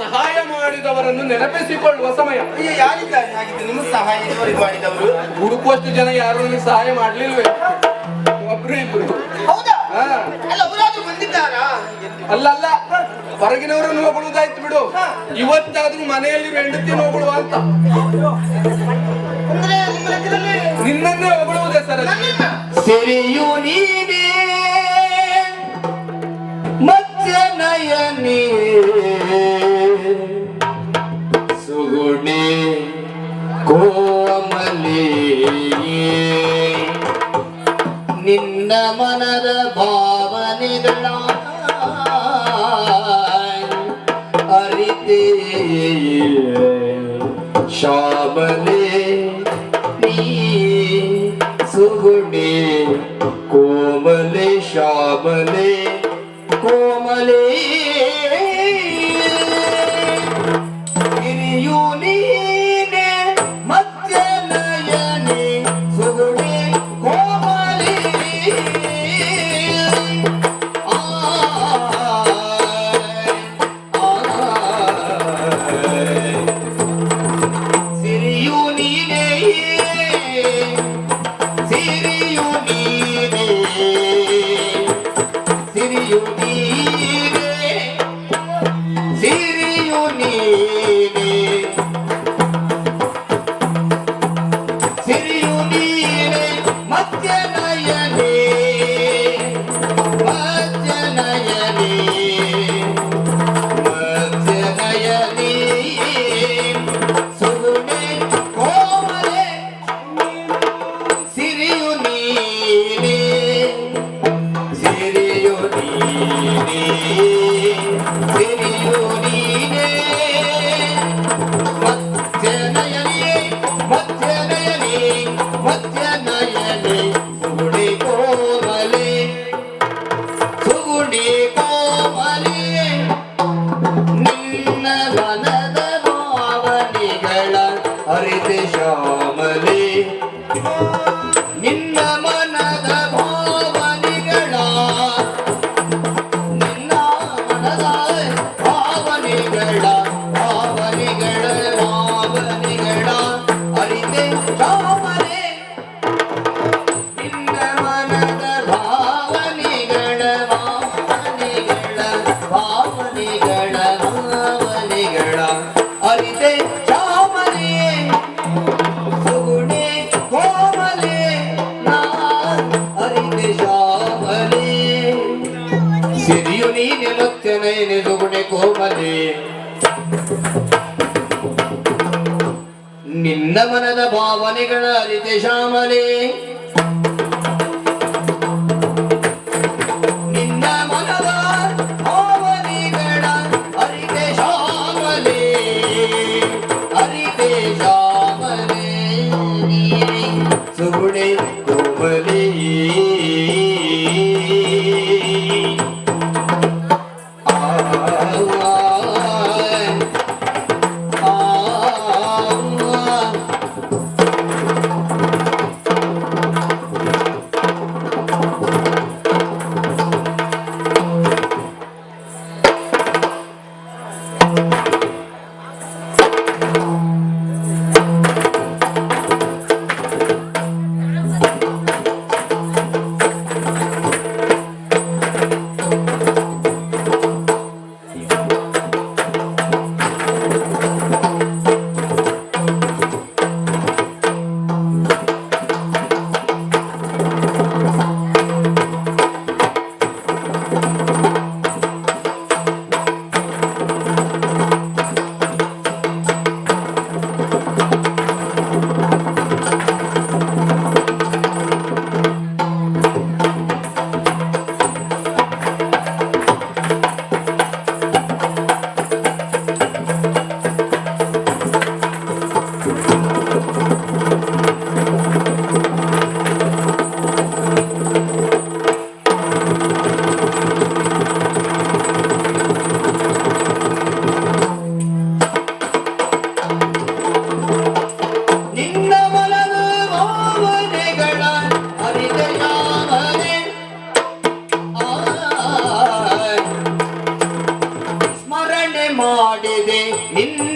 ಸಹಾಯ ಮಾಡಿದವರನ್ನು ನೆನಪಿಸಿಕೊಳ್ಳುವ ಸಮಯ. ಯಾರಿದ್ದಾರೆ ಹಾಗಿದ್ರೆ ನಿಮ್ಮ ಸಹಾಯ ಮಾಡಿದವರು? ಹುಡುಕುವಷ್ಟು ಜನ ಯಾರು ನನಗೆ ಸಹಾಯ ಮಾಡ್ಲಿಲ್ವೇ? ಒಬ್ರು ಇಬ್ರು. ಹೌದಾ? ಅಲ್ಲ, ಅವರಾದ್ರೂ ಬಂದಿದ್ದಾರಾ? ಅಲ್ಲ, ಹೊರಗಿನವರನ್ನು ಹೊಗಳುವುದಾಯ್ತು ಬಿಡು. ಇವತ್ತಾದ್ರೂ ಮನೆಯಲ್ಲಿ ಹೆಂಡತಿ ಹೊಗಳುವ ಅಂತ. ಅಂದ್ರೆ ನಿಮ್ಮ ಲೆಕ್ಕದಲ್ಲಿ ನಿನ್ನನ್ನೇ ಹೊಗಳುವುದೇ ಸರ್. ಸಿರಿಯು ನೀನೇ ಮಧ್ಯ ನಯನೇ ಸುಗುಣೆ ಕೋಮಲೆ ನಿನ್ನ ಮನದ ಭಾವನೆಗಳ ಅರಿತೆ ಶ್ಯಾಮಲೆ ನೀ ಸುಗುಣೆ ಕೋಮಲೆ ಶ್ಯಾಮಲೆ ಕೋಮಲೆ ಹಿರಿಯು ನೀನೆ ಮಧ್ಯ ನಯನೆ ಸುಗುಣೆ ಕೋಮಲೆ ಸಿರಿಯು ನೀನೆ ಸಿರಿಯು ನೀನೆ ಸಿರಿಯು ನೀನೆ ಸಿರಿಯು ನೀನೆ ಸಿರಿಯು ನೀನೆ ಮಧ್ಯ ನಯನೆ ಮಧ್ಯ ನಯನೆ ಮಧ್ಯ ನಯನೆ ಸುಗುಣೆ ಕೋಮಲೆ ಸಿರಿಯು ನೀನೆ ಸಿರಿಯು ನೀನೆ ಸಿರಿಯು ನೀನೆ ಮಧ್ಯ ನಯನೆ ಮಧ್ಯ ನಯನೆ ಮಧ್ಯ ನಯನೆ ಸುಗುಣೆ ಕೋಮಲೆ ಸುಗುಣೆ ಕೋಮಲೆ ನಿನ್ನ ಮನದ ಭಾವನೆಗಳ ಅರಿತೆ ಶ್ಯಾಮಲೆ ನಿನ್ನ ಮನದ ಭಾವನೆಗಳ ನಿನ್ನ ಮನದ ಭಾವನೆಗಳ ಭಾವನೆಗಳ ಭಾವನೆಗಳ ಅರಿತೆ ಶ್ಯಾಮಲೆ ನಿನ್ನ ಮನದ ಭಾವನೆಗಳ ಭಾವನೆಗಳ ಭಾವನೆಗಳ ಭಾವನೆಗಳ ಅರಿತೆ ಶ್ಯಾಮಲೆ ಸುಗುಣೆ ಕೋಮಲೆ ನಾ ಅರಿತೆ ಶ್ಯಾಮಲೆ ಸಿರಿಯು ನೀನೆ ಮತ್ತೆ ನಯನೆ ಸುಗುಣೆ ಕೋಮಲೆ ನಿನ್ನ ಮನದ ಭಾವನೆಗಳ ಅರಿತೆ ಶ್ಯಾಮಲೆ ನಿನ್ನ ಮನದ ಭಾವನೆಗಳ ಅರಿತೆ ಶ್ಯಾಮಲೆ ಅರಿತೆ ಶ್ಯಾಮಲೆ ಸುಗುಣೆ ಕೋಮಲೆ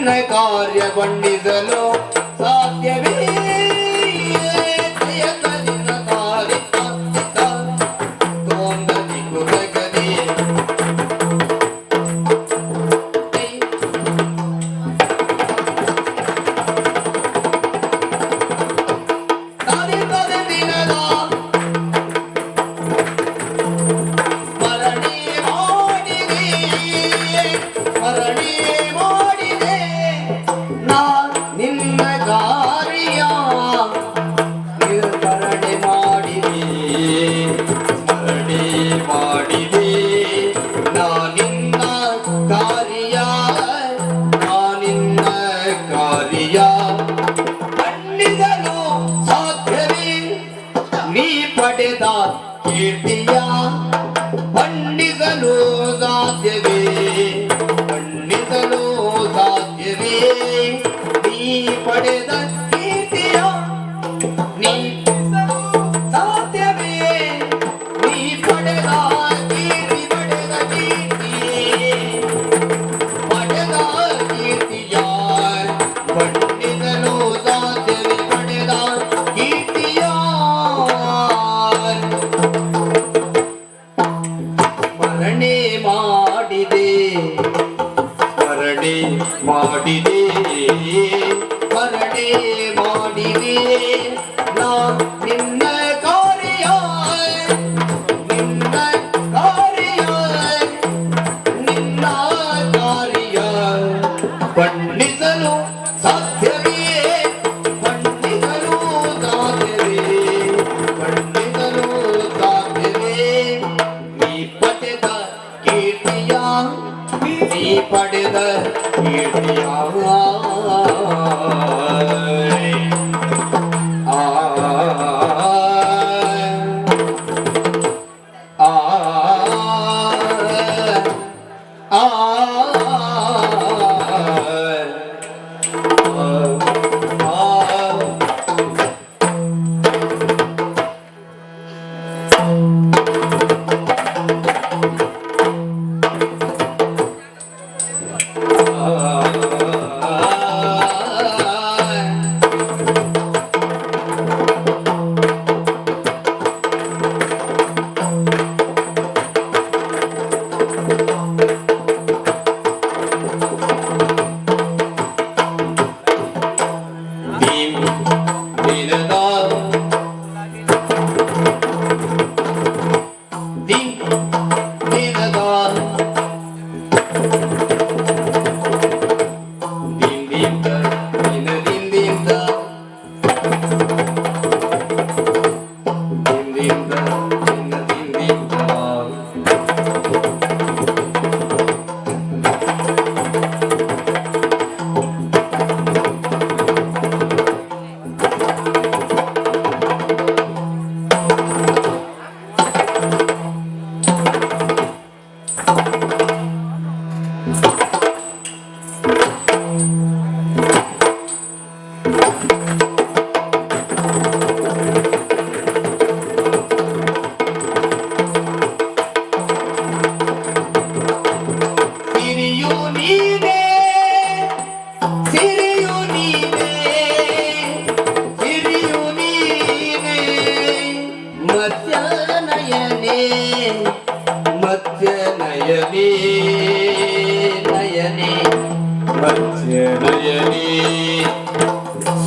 ನಿನ್ನ ಕಾರ್ಯ ಬಣ್ಣಿಸಲು ಸಾಧ್ಯವೇ ಜಯಕಲಿನ ತಾರಿತ ತೋಂದದಿ ಕುರಗದಿ ಪಡೆದ ಕೀರ್ತಿಯ ಬಣ್ಣಿಸಲು ಸಾಧ್ಯವೇ ಬಣ್ಣಿಸಲು ಸಾಧ್ಯವೇ ನೀ ಪಡೆದ ಕೀರ್ತಿಯ ನೀ ಸಾಧ್ಯವೇ ನೀ ಪಡೆದ ಕೀರ್ತಿ ಪಡೆದ ಕೀರ್ತಿಯ ಬಣ್ಣಿಸಲು ಸಾಧ್ಯವೇ ಪಡೆದ ಕೀರ್ತಿಯ ಸ್ಮರಣೆ ಮಾಡಿದೆ ಸ್ಮರಣೆ ಮಾಡಿದೆ ಸ್ಮರಣೆ ಮಾಡಿದೆ ನಾ ನಿನ್ನ ಕಾರ್ಯ ನಿನ್ನ ಕಾರ್ಯ ನಿನ್ನ ಕಾರ್ಯ ಬಣ್ಣಿಸಲು ಸಾಧ್ಯವೇ ಬಣ್ಣಿಸಲು ಸಾಧ್ಯವೇ ಬಣ್ಣಿಸಲು ಸಾಧ್ಯವೇ ನೀ ಪಡೆದ ಕೀರ್ತಿಯ ನೀ ಪಡೆದ ಕೀರ್ತಿಯ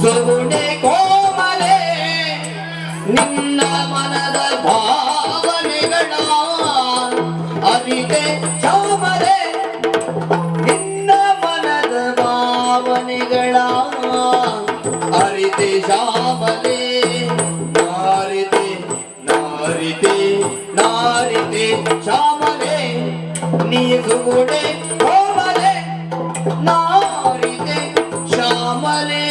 ಸುಗುಣೆ ಕೋಮಲೆ ನಿನ್ನ ಮನದ ಭಾವನೆಗಳ ಅರಿತೆ ಚಾಮಲೆ ನಿನ್ನ ಮನದ ಭಾವನೆಗಳ ಅರಿತೆ ಶ್ಯಾಮಲೆ ನಾರಿತೆ ನಾರಿತೆ ನಾರಿತೆ ಶ್ಯಾಮಲೆ ನೀ ಸುಗುಣೆ ಕೋಮಲೆ ನಾರಿತೆ ಶ್ಯಾಮಲೆ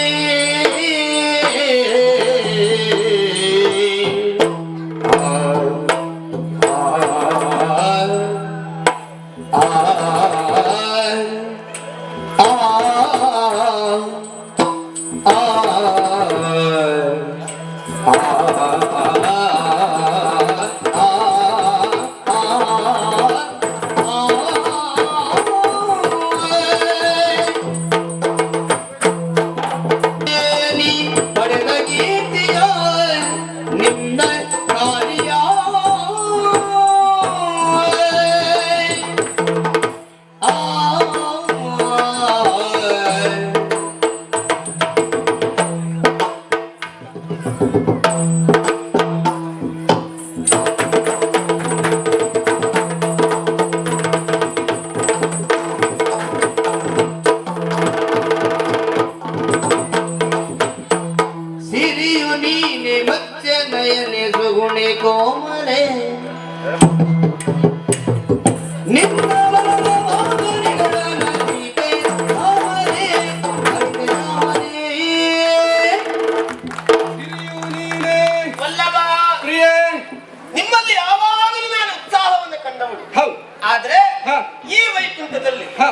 ಆದ್ರೆ ಹ. ಈ ವೈಕುಂಠದಲ್ಲಿ ಹ,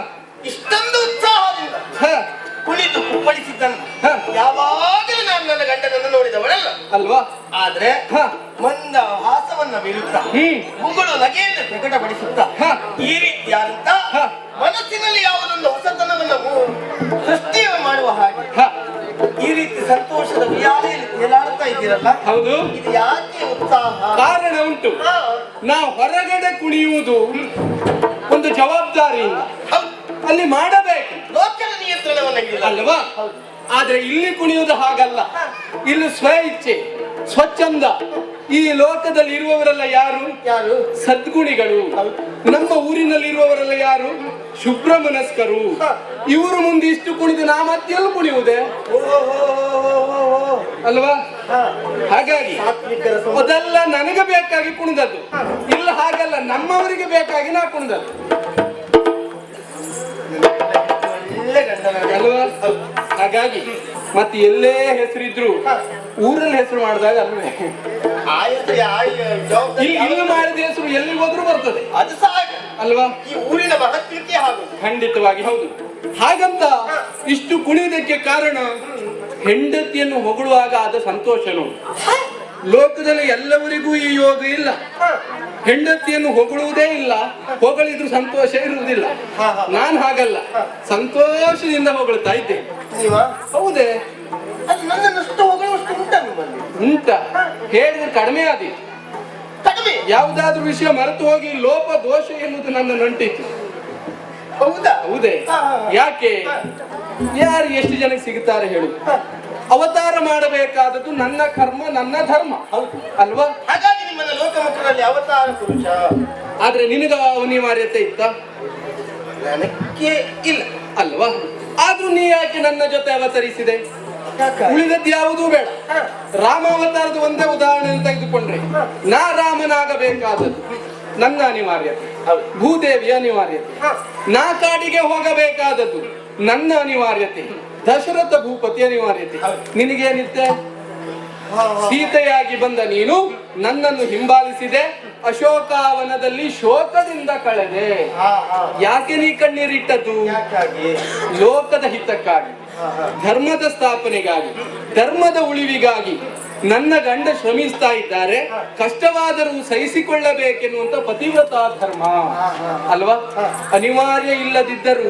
ಇಷ್ಟೊಂದು ಉತ್ಸಾಹದಿಂದ ಹ, ಕುಳಿತು ಕುಪ್ಪಳಿಸಿದ್ದನ್ನು ಹ. ಯಾವಾಗಲೂ ನಾನು ನನ್ನ ಗಂಡನನ್ನು ನೋಡಿದವಳಲ್ಲ. ಅಲ್ವಾ? ಆದ್ರೆ ಹ. ಮಂದ ಹಾಸವನ್ನ ಬೀರುತ್ತಾ ಮುಗುಳು ನಗೆಯನ್ನು ಪ್ರಕಟಪಡಿಸುತ್ತಾ ಹ. ಈ ರೀತಿಯಾದಂತ ಹ. ಮನಸ್ಸಿನಲ್ಲಿ ಯಾವುದೊಂದು ಹೊಸತನವನ್ನು ಸೃಷ್ಟಿ ಮಾಡುವ ಹಾಗೆ ಹ. ಈ ರೀತಿ ಸಂತೋಷದ ಉಯ್ಯಾಲೆಯಲ್ಲಿ ತೇಲಾಡುತ್ತಾ ಇದ್ದೀರಲ್ಲ, ಹೌದು. ಇದು ಯಾಕೆ ಉತ್ಸಾಹ? ಕಾರಣ ಉಂಟು. ಹ. ನಾ ಹೊರಗಡೆ ಕುಣಿಯುವುದು ಒಂದು ಜವಾಬ್ದಾರಿಯಿಂದ ಹೌದು. ಅಲ್ಲಿ ಮಾಡಬೇಕು ಲೋಕದ ನಿಯಂತ್ರಣವನ್ನು ಹಿಡಿದ ಅಲ್ವಾ? ಆದ್ರೆ ಇಲ್ಲಿ ಕುಣಿಯುವುದು ಹಾಗಲ್ಲ. ಇಲ್ಲಿ ಸ್ವ ಇಚ್ಛೆ, ಸ್ವಚ್ಛಂದ. ಈ ಲೋಕದಲ್ಲಿ ಇರುವವರೆಲ್ಲ ಯಾರು? ಯಾರು? ಸದ್ಗುಣಿಗಳು. ನಮ್ಮ ಊರಿನಲ್ಲಿ ಇರುವವರೆಲ್ಲ ಯಾರು? ಶುಭ್ರ ಮನಸ್ಕರು. ಇವರು ಮುಂದೆ ಇಷ್ಟು ಕುಣಿದು ನಾ ಮತ್ತೆಲ್ಲ ಕುಣಿಯುವುದೇ ಅಲ್ವಾ? ಹಾಗಾಗಿ ಸಾತ್ವಿಕರ ಅದೆಲ್ಲ ನನಗೆ ಬೇಕಾಗಿ ಕುಣಿದದ್ದು. ಇಲ್ಲ ಹಾಗಲ್ಲ, ನಮ್ಮವರಿಗೆ ಬೇಕಾಗಿ ನಾ ಕುಣಿದದ್ದು ಒಳ್ಳೆ ಗಂಡನ ಅಲ್ವಾ? ಹಾಗಾಗಿ ಮತ್ತೆ ಎಲ್ಲೇ ಹೆಸರಿದ್ರು ಊರಲ್ಲಿ ಹೆಸರು ಮಾಡಿದಾಗ ಅಲ್ವೇ? ಆಯತು ಜವಾಬ್ದಾರಿ ಇಲ್ಲಿ ಮಾಡಿದ ಹೆಸರು ಎಲ್ಲಿ ಹೋದ್ರೂ ಬರ್ತದೆ ಅದು ಸಹ ಹಾಗೆ. ಅಲ್ವಾ? ಈ ಊರಿನ ಮಹತ್ವಕ್ಕೆ ಹಾಗೂ ಖಂಡಿತವಾಗಿ ಹೌದು. ಹಾಗಂತ ಇಷ್ಟು ಕುಣಿಯುವುದಕ್ಕೆ ಕಾರಣ ಹೆಂಡತಿಯನ್ನು ಹೊಗಳುವಾಗ ಆದ ಸಂತೋಷನು. ಲೋಕದಲ್ಲಿ ಎಲ್ಲವರಿಗೂ ಈ ಯೋಗ ಇಲ್ಲ. ಹೆಂಡತಿಯನ್ನು ಹೊಗಳುವುದೇ ಇಲ್ಲ, ಹೊಗಳಿದ್ರು ಸಂತೋಷ ಇರುವುದಿಲ್ಲ. ನಾನು ಹಾಗಲ್ಲ, ಸಂತೋಷದಿಂದ ಹೊಗಳ್ತಾ ಇದ್ದೆ. ನೀವ ಹೌದೇ? ಅದು ನನ್ನನ್ನಷ್ಟು ಹೊಗಳುವಷ್ಟು ಉಂಟ ನಿಮ್ಮಲ್ಲಿ? ಉಂಟ ಹೇಳಿದ್ರೆ ಕಡಿಮೆ ಆದಿ. ಕಡಿಮೆ? ಯಾವುದಾದ್ರೂ ವಿಷಯ ಮರೆತು ಹೋಗಿ ಲೋಪ ದೋಷ ಎನ್ನುವುದು ನನ್ನ ನಂಟಿತ್ತು. ಹೌದಾ? ಹೌದೇ? ಯಾಕೆ? ಯಾರು ಎಷ್ಟು ಜನಕ್ಕೆ ಸಿಗುತ್ತಾರೆ ಹೇಳು? ಅವತಾರ ಮಾಡಬೇಕಾದದ್ದು ನನ್ನ ಕರ್ಮ, ನನ್ನ ಧರ್ಮ, ಅಲ್ವಾ? ಹಾಗಾಗಿ ನಿಮ್ಮನ್ನ ಲೋಕಮುಖದಲ್ಲಿ ಅವತಾರ ಪುರುಷ. ಆದ್ರೆ ನಿನಗ ಅನಿವಾರ್ಯತೆ ಇತ್ತ? ನನಗೆ ಇಲ್ಲ. ಅಲ್ವಾ? ಆದ್ರೂ ನೀ ಯಾಕೆ ನನ್ನ ಜೊತೆ ಅವತರಿಸಿದೆ? ಯಾಕೆ? ಉಳಿದದ್ದು ಯಾವುದೂ ಬೇಡ. ರಾಮಾವತಾರದ ಒಂದೇ ಉದಾಹರಣೆ ತೆಗೆದುಕೊಂಡ್ರೆ, ನಾ ರಾಮನಾಗಬೇಕಾದದ್ದು ನನ್ನ ಅನಿವಾರ್ಯತೆ, ಭೂದೇವಿಯ ಅನಿವಾರ್ಯತೆ. ನಾ ಕಾಡಿಗೆ ಹೋಗಬೇಕಾದದ್ದು ನನ್ನ ಅನಿವಾರ್ಯತೆ, ದಶರಥ ಭೂಪತಿ ಅನಿವಾರ್ಯತೆ. ನಿನಗೇನಿತ್ತೆ? ಸೀತೆಯಾಗಿ ಬಂದ ನೀನು ನನ್ನನ್ನು ಹಿಂಬಾಲಿಸಿದೆ, ಅಶೋಕಾವನದಲ್ಲಿ ಶೋಕದಿಂದ ಕಳೆದೆ. ಯಾಕೆ ನೀ ಕಣ್ಣೀರಿಟ್ಟದ್ದು? ಯಾಕಾಗಿ? ಲೋಕದ ಹಿತಕ್ಕಾಗಿ, ಧರ್ಮದ ಸ್ಥಾಪನೆಗಾಗಿ, ಧರ್ಮದ ಉಳಿವಿಗಾಗಿ. ನನ್ನ ಗಂಡ ಶ್ರಮಿಸ್ತಾ ಇದ್ದಾರೆ, ಕಷ್ಟವಾದರೂ ಸಹಿಸಿಕೊಳ್ಳಬೇಕೆನ್ನುವಂತ ಪತಿವ್ರತ ಧರ್ಮ ಅಲ್ವಾ? ಅನಿವಾರ್ಯ ಇಲ್ಲದಿದ್ದರೂ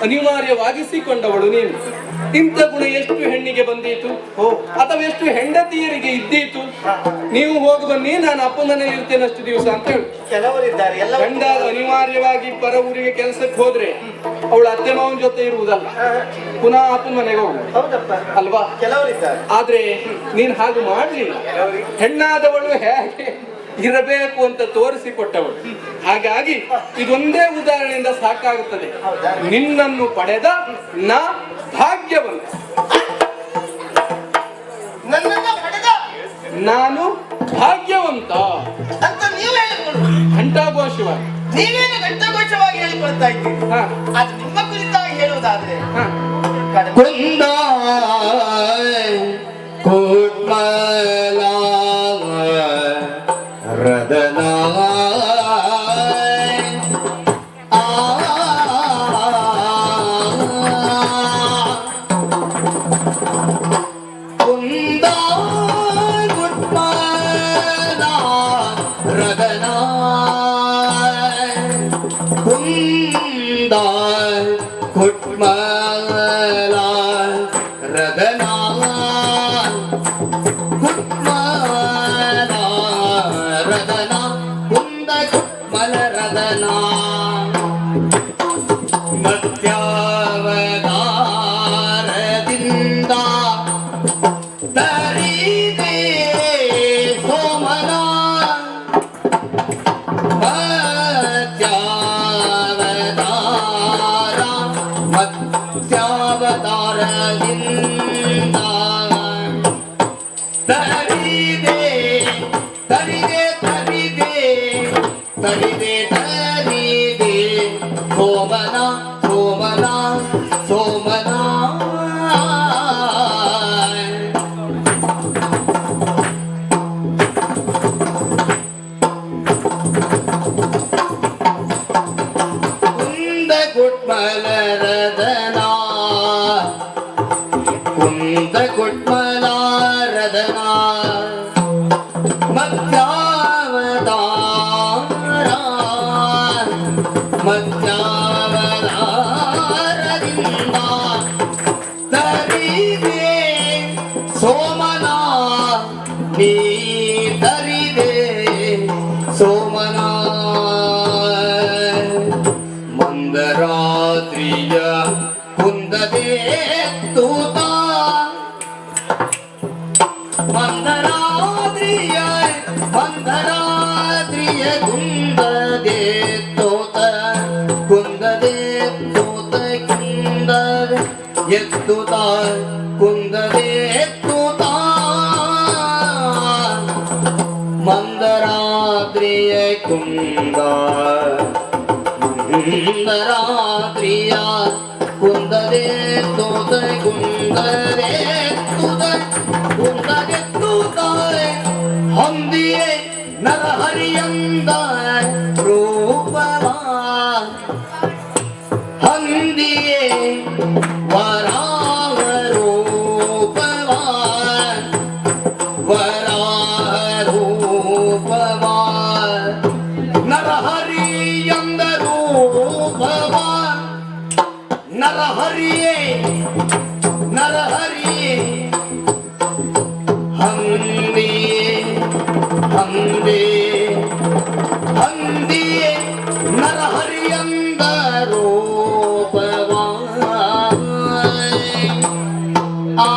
ಅನಿವಾರ್ಯವಾಗಿಸಿಕೊಂಡವಳು ನೀನು. ಇಂಥ ಗುಣ ಎಷ್ಟು ಹೆಣ್ಣಿಗೆ ಬಂದೀತು, ಅಥವಾ ಎಷ್ಟು ಹೆಂಡತಿಯರಿಗೆ ಇದ್ದೀತು? ನೀವು ಹೋಗಿ ಬನ್ನಿ, ನಾನು ಅಪ್ಪ ಮನೇಲಿ ಇರ್ತೇನೆ ಅಷ್ಟು ದಿವಸ ಅಂತ ಹೇಳು. ಕೆಲವರಿದ್ದಾರೆ ಎಲ್ಲ ಗಂಡ ಅನಿವಾರ್ಯವಾಗಿ ಪರ ಊರಿಗೆ ಕೆಲಸಕ್ಕೆ ಹೋದ್ರೆ ಅವಳು ಅತ್ತೆ ಮಾವನ ಜೊತೆ ಇರುವುದಲ್ಲ, ಪುನಃ ಅಪ್ಪನ ಮನೆಗೆ ಹೋಗುದು. ಹೌದಪ್ಪ, ಅಲ್ವಾ? ಕೆಲವರಿದ್ದಾರೆ. ಆದ್ರೆ ನೀನ್ ಹಾಗೆ ಮಾಡ್ಲಿಲ್ಲ. ಹೆಣ್ಣಾದವಳು ಹೇಗೆ ಇರಬೇಕು ಅಂತ ತೋರಿಸಿಕೊಟ್ಟವಳು. ಹಾಗಾಗಿ ಇದೊಂದೇ ಉದಾಹರಣೆಯಿಂದ ಸಾಕಾಗುತ್ತದೆ. ನಿನ್ನನ್ನು ಪಡೆದ ನಾ ಭಾಗ್ಯವಂತ. ನನ್ನನ್ನ ಪಡೆದ ನಾನು ಭಾಗ್ಯವಂತ ಅಂತ ನೀವು ಹೇಳಿಕೊಂಡು ಘಂಟಾಘೋಷವಾಗಿ. ನೀವೇನು ಘಂಟಾಘೋಷವಾಗಿ ಹೇಳಿಕೊಳ್ತಾ ಇದ್ದೀರಿ. ಹಾ ಅದು ನಿಮ್ಮ ಕುರಿತಾಗಿ ಹೇಳುವುದಾದ್ರೆ ಹಾ ಕಡಿಮೆ. ಕುಂದಾಯ್ ಕೋಟ್ಮಲ ರದನಾಯ್ ಆ ಕುಂದಾಯ್ ಕೋಟ್ಮಲ ರದನಾಯ್ ಕುಂದಾಯ್ ಕುಟ್ಮಲ ರದನಾ ಕುಟ್ಮಲ ರದನ ಕುಂದ ಕುಟ್ಮಲ ರದನ ಮತ್ಯಾವತಾರದಿಂದ ತರಿದೆ ಸೋಮನ ಮತ್ಸ್ಯಾವತಾರದಿಂದ ತರಿದೆ ತರಿದೆ ತರಿದೆ ತರಿದೆ ತರಿದೆ ಸೋಮನ ಸೋಮನ ಸೋಮನ ಸೋಮನ ಮಂದರಾತ್ರಿಯ ಕುಂದದೆ ತೂತ ಮಂದರಾತ್ರಿಯ ಕುಂದದೆ ತೋತ ಕುಂದದೆ ತೋತ ಕುಂದದೆ ಎತ್ತುತ ಕುಂದದೆ ಎತ್ತುತ ಮಂದರಾತ್ರಿಯ ಕುಂದ ಮಂದರಾತ್ರಿಯ ಕುಂದದೆ ತೋತ ಕುಂದದೆ ಎತ್ತುತ ಕುಂದದೆ ತೂತ ಹೊಂದಿಯೇ ನರಹರಿಯಂದ ರೂಪವ ಹಂದಿಯೇ ವರಾಹ ರೂಪವ ವರಾಹ ರೂಪವ ನರಹರಿಯಂದ ರೂಪವ ನರಹರಿಯೇ ನರಹರಿಯೇ ಹಂದಿಯೇ ಹಂದಿಯೇ ಹಂದಿಯೇ ನರಹರಿಯಂದ ರೂಪವ ಆ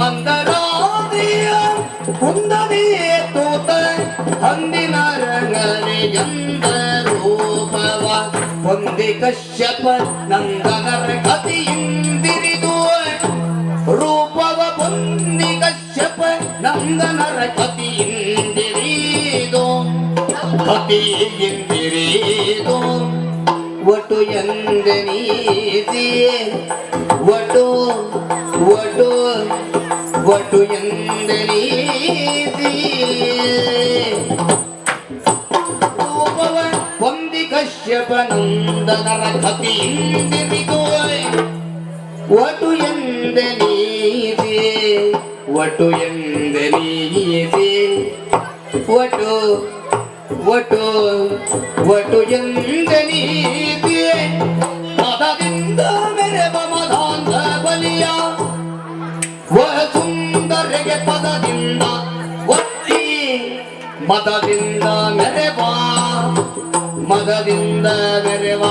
ಮಂದರಾತ್ರಿಯ ಕುಂದನೆಯೇ ತೂತ ಹಂದಿನ ರಂಗನೆಯಂದ ರೂಪವ ಹೊಂದಿ ಕಶ್ಯಪ ನಂದನರ ಕತಿಯಿಂದಿರಿದು ರೂಪವ ಹೊಂದಿ ಕಶ್ಯಪ ನಂದನರ ಕತಿಯಿಂದಿರಿದು ಕತಿಯಿಂದಿರಿದು ಒಟು ಎಂದನೀಸಿಯೇ ಒಟು ಒಟು ಒಟು ಎಂದನೀಸಿ ರೂಪವ ಹೊಂದಿ ಕಶ್ಯಪ ನಂದನರ ಕತಿಯಿಂದಿರಿದು ಒಟು ಎಂದನೀಸಿ ಒಟು ಎಂದನೀಸಿ ಒಟು ಒಟು ಒಟು ಎಂದನೀಸಿ ಮದದಿಂದ ಮೆರೆವ ಮದಾಂಧ ಬಲಿಯ ಸುಂದರಿಗೆ ಪದದಿಂದ ಒತ್ತಿ ಮದದಿಂದ ಮೆರೆವ ಮದದಿಂದ ಮೆರೆವ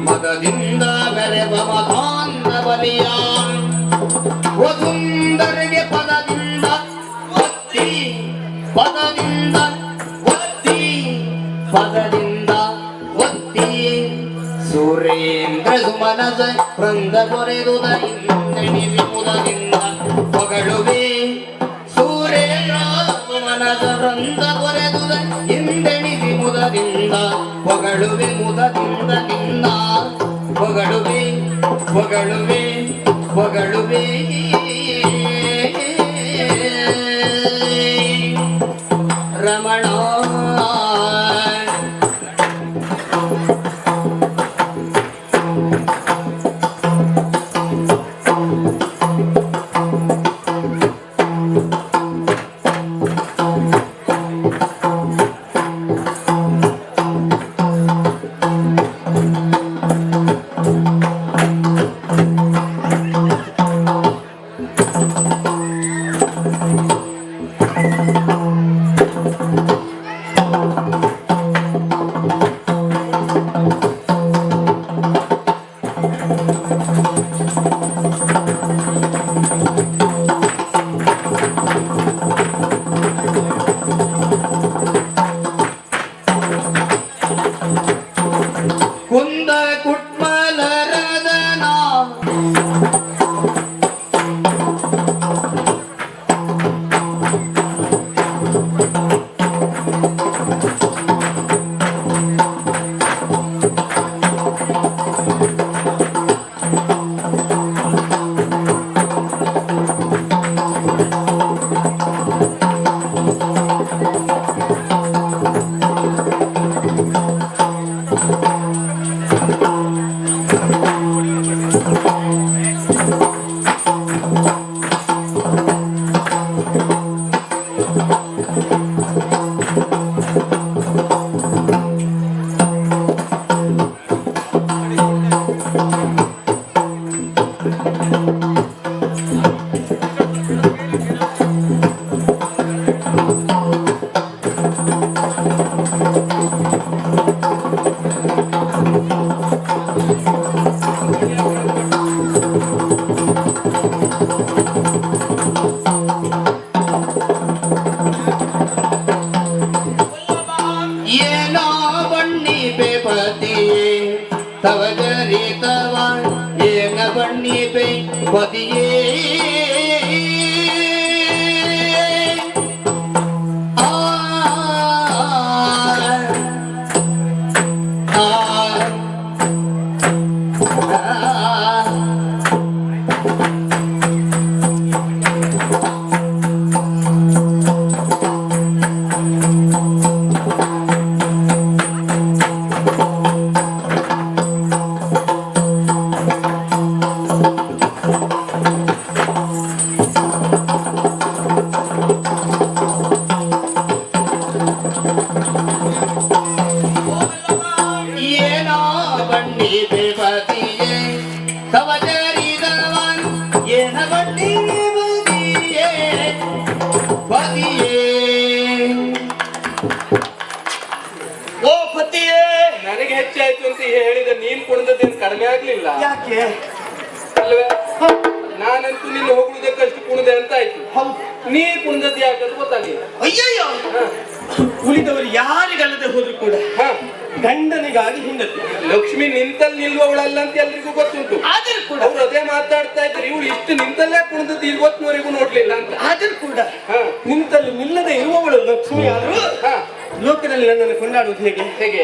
ಮದದಿಂದ ಮೆರೆವ ಮದಾಂಧ ಬಲಿಯ ಸುಂದರಿಗೆ ಪದದಿಂದ ಒತ್ತಿ ಪದದಿಂದ ಒತ್ತಿ ಪದದಿಂದ ಒತ್ತಿ ಸುರೇಂದ್ರ ಸುಮನಸ ವೃಂದ ಕೊರೆದುದ ಇಂದೆಣಿಸಿ ಮುದದಿಂದ ಹೊಗಳುವೆ ಸೂರೇಂದ್ರ ಸುಮನಸ ವೃಂದ ಕೊರೆದುದ ಇಂದೆಣಿಸಿ ಮುದದಿಂದ ಹೊಗಳುವೆ ಮುದದಿಂದ ನಿನ್ನ ಹೊಗಳುವೆ ಹೊಗಳುವೆ ಹೊಗಳುವೆ ರಮಣ ಕುಂದ ಕುಟ್ಮಲರದನ ಏನೋ ಬಣ್ಣಿ ಪತಿಯೇ ತವ ಜರಿ ತವ ಏನ ಬಣ್ಣಿ ಪತಿಯೇ ಏನೋ ಬಣ್ಣಿ ಪತಿಯೇ ತವ ಜರಿ ತವ ಏನ ಬಣ್ಣಿ ಪತಿಯೇ ಪತಿಯೇ ಓ ಪತಿಯೇ, ನನಗೆ ಹೆಚ್ಚಾಯ್ತು ಅಂತ ಹೇಳಿದ ನೀನ್ ಕುಣಿದದ್ದೇನು ಕಡಿಮೆ ಆಗ್ಲಿಲ್ಲ ಯಾಕೆ? ಅಲ್ವೇ? ನಾನಂತೂ ನಿನ್ನ ಹೊಗಳುದಕ್ಕಷ್ಟು ಕುಣಿದೆ ಅಂತ ಆಯ್ತು. ಹೌದು. ನೀ ಕುಣಿದದ್ದು ಯಾಕಂತ ಗೊತ್ತಾಗಿಲ್ಲ. ಅಯ್ಯಯ್ಯೋ, ಹ. ಉಳಿದವರು ಯಾರಿಗಲ್ಲದೆ ಹೋದ್ರು ಕೂಡ ಹ. ಗಂಡನಿಗಾಗಿ ಹಿಂದದ್ದು. ಲಕ್ಷ್ಮಿ ನಿಂತಲ್ಲಿ ನಿಲ್ಲುವವಳಲ್ಲ ಅಂತ ಎಲ್ರಿಗೂ ಗೊತ್ತುಂಟು. ಆದರೂ ಕೂಡ ಅವ್ರು ಅದೇ ಮಾತಾಡ್ತಾ ಇದ್ರು, ಇವಳು ಇಷ್ಟು ನಿಂತಲ್ಲೇ ಕುಣಿದದ್ದು ಇವತ್ತಿನವರೆಗೂ ನೋಡ್ಲಿಲ್ಲ ಅಂತ. ಆದರೂ ಕೂಡ ಹ. ನಿಂತಲ್ಲಿ ನಿಲ್ಲದೆ ಇರುವವಳು ಲಕ್ಷ್ಮಿ ಆದರೂ ಹ. ಲೋಕದಲ್ಲಿ ನನ್ನನ್ನು ಕೊಂಡಾಡುವುದು ಹೇಗೆ? ಹೇಗೆ?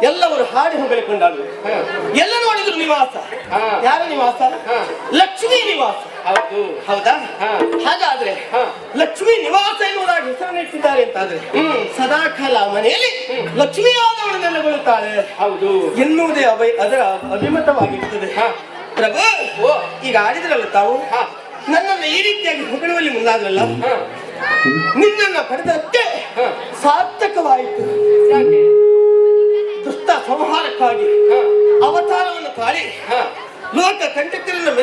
ಎಲ್ಲವರು ಹಾಡಿ ಹೋಗಲಿ ಕೊಂಡಾಡುವುದು. ಹ. ಎಲ್ಲ ನೋಡಿದ್ರು ನಿವಾಸ. ಹ. ಯಾರ ನಿವಾಸ? ಹ. ಲಕ್ಷ್ಮೀ ನಿವಾಸ. ಹೌದು. ಹೌದಾ? ಹ. ಹಾಗಾದ್ರೆ ಹ. ಲಕ್ಷ್ಮೀ ನಿವಾಸ ಎನ್ನುವುದಾಗಿ ಹೆಸರನ್ನಿಟ್ಟಿದ್ದಾರೆ ಅಂತಾದ್ರೆ ಸದಾ ಕಾಲ ಮನೆಯಲ್ಲಿ ಲಕ್ಷ್ಮೀ ಆದವಳು ನೆಲೆಗೊಳ್ಳುತ್ತಾಳೆ ಹೌದು ಎನ್ನುವುದೇ ಅದರ ಅಭಿಮತವಾಗಿರ್ತದೆ. ಹ. ಪ್ರಭು, ಓ. ಈಗ ಆಡಿದ್ರಲ್ಲ ತಾವು, ಹ. ನನ್ನನ್ನು ಈ ರೀತಿಯಾಗಿ ಹೊಗಳುವಲ್ಲಿ ಮುಂದಾದ್ರಲ್ಲ, ಹ. ನಿನ್ನನ್ನ ಪಡೆದಕ್ಕೆ ಹ. ಸಾರ್ಥಕವಾಯಿತು. ಯಾಕೆ? ದುಷ್ಟ ಸಂಹಾರಕ್ಕಾಗಿ ಹ. ಅವತಾರವನ್ನು ತಾಳಿ ಹ. ಲೋಕ ಕಂಟಕರನ್ನು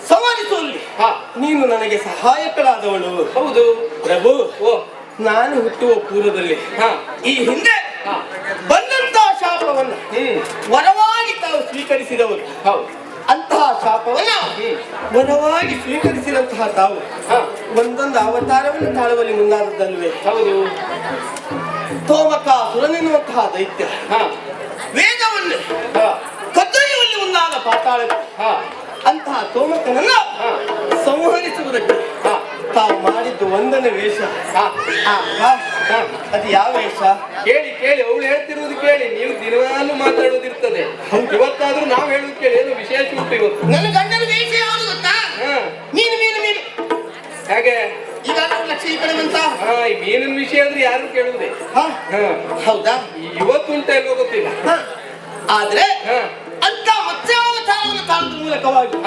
ಸಂಹರಿಸುವಲ್ಲಿ ಹ. ನೀನು ನನಗೆ ಸಹಾಯಕಳಾದವಳು. ಹೌದು ಪ್ರಭು, ಓ. ನಾನು ಹುಟ್ಟುವ ಪೂರ್ವದಲ್ಲಿ ಹ. ಈ ಹಿಂದೆ ಹ. ಬಂದಂತಹ ಶಾಪವನ್ನು ವರವಾಗಿ ತಾವು ಸ್ವೀಕರಿಸಿದವರು. ಹೌದು. ಅಂತಹ ಶಾಪವನ್ನ ವರವಾಗಿ ಸ್ವೀಕರಿಸಿದಂತಹ ತಾವು ಹ. ಒಂದೊಂದು ಅವತಾರವನ್ನು ತಾಳುವಲ್ಲಿ ಮುಂದಾದದ್ದಲ್ವೇ? ಹೌದು. ತೋಮಕಾಸುರನೆನ್ನುವಂತಹ ದೈತ್ಯ ಹ. ವೇದವನ್ನು ಹ. ಕದ್ದೊಯ್ಯುವಲ್ಲಿ ಮುಂದಾದ ಪಾತಾಳ. ಹ. ಅಂತಹ ತೋಮಕನನ್ನ ಹ. ಸಂಹರಿಸುವುದಕ್ಕೆ ಹ. ತಾವು ಮಾಡಿದ್ದು ಒಂದನೇ ವೇಷ. ಹ. ಆಹಾ, ಅದು ಯಾವ ವೇಷ? ಕೇಳಿ ಕೇಳಿ, ಅವಳು ಹೇಳ್ತಿರುವುದು ಕೇಳಿ. ನೀವು ದಿನಾಲು ಮಾತಾಡೋದಿರ್ತದೆ. ಇವತ್ತಾದ್ರೂ ನಾವು ಹೇಳುದು ಕೇಳಿ. ಏನು ವಿಶೇಷ ಉಂಟು ಇವತ್ತು? ನನ್ನ ಗಂಡನ ವೇಷ ಯಾವುದು ಗೊತ್ತಾ? ಹ. ಮೀನು ಮೀನು ಮೀನು. ಹಾಗೆ ಈಗ ಲಕ್ಷ್ಮಿ ಈ ಕಡೆ ಬಂತ. ಈ ಮೀನಿನ ವಿಷಯ ಅಂದ್ರೆ ಯಾರು ಕೇಳುವುದೇ. ಹೌದಾ? ಇವತ್ತುಂಟ ಇಲ್ವೋ ಗೊತ್ತಿಲ್ಲ. ಆದ್ರೆ ಅಂತ ಮತ್ಸ್ಯಾವತಾರವನ್ನು ತಾಳದ ಮೂಲಕವಾಗಿ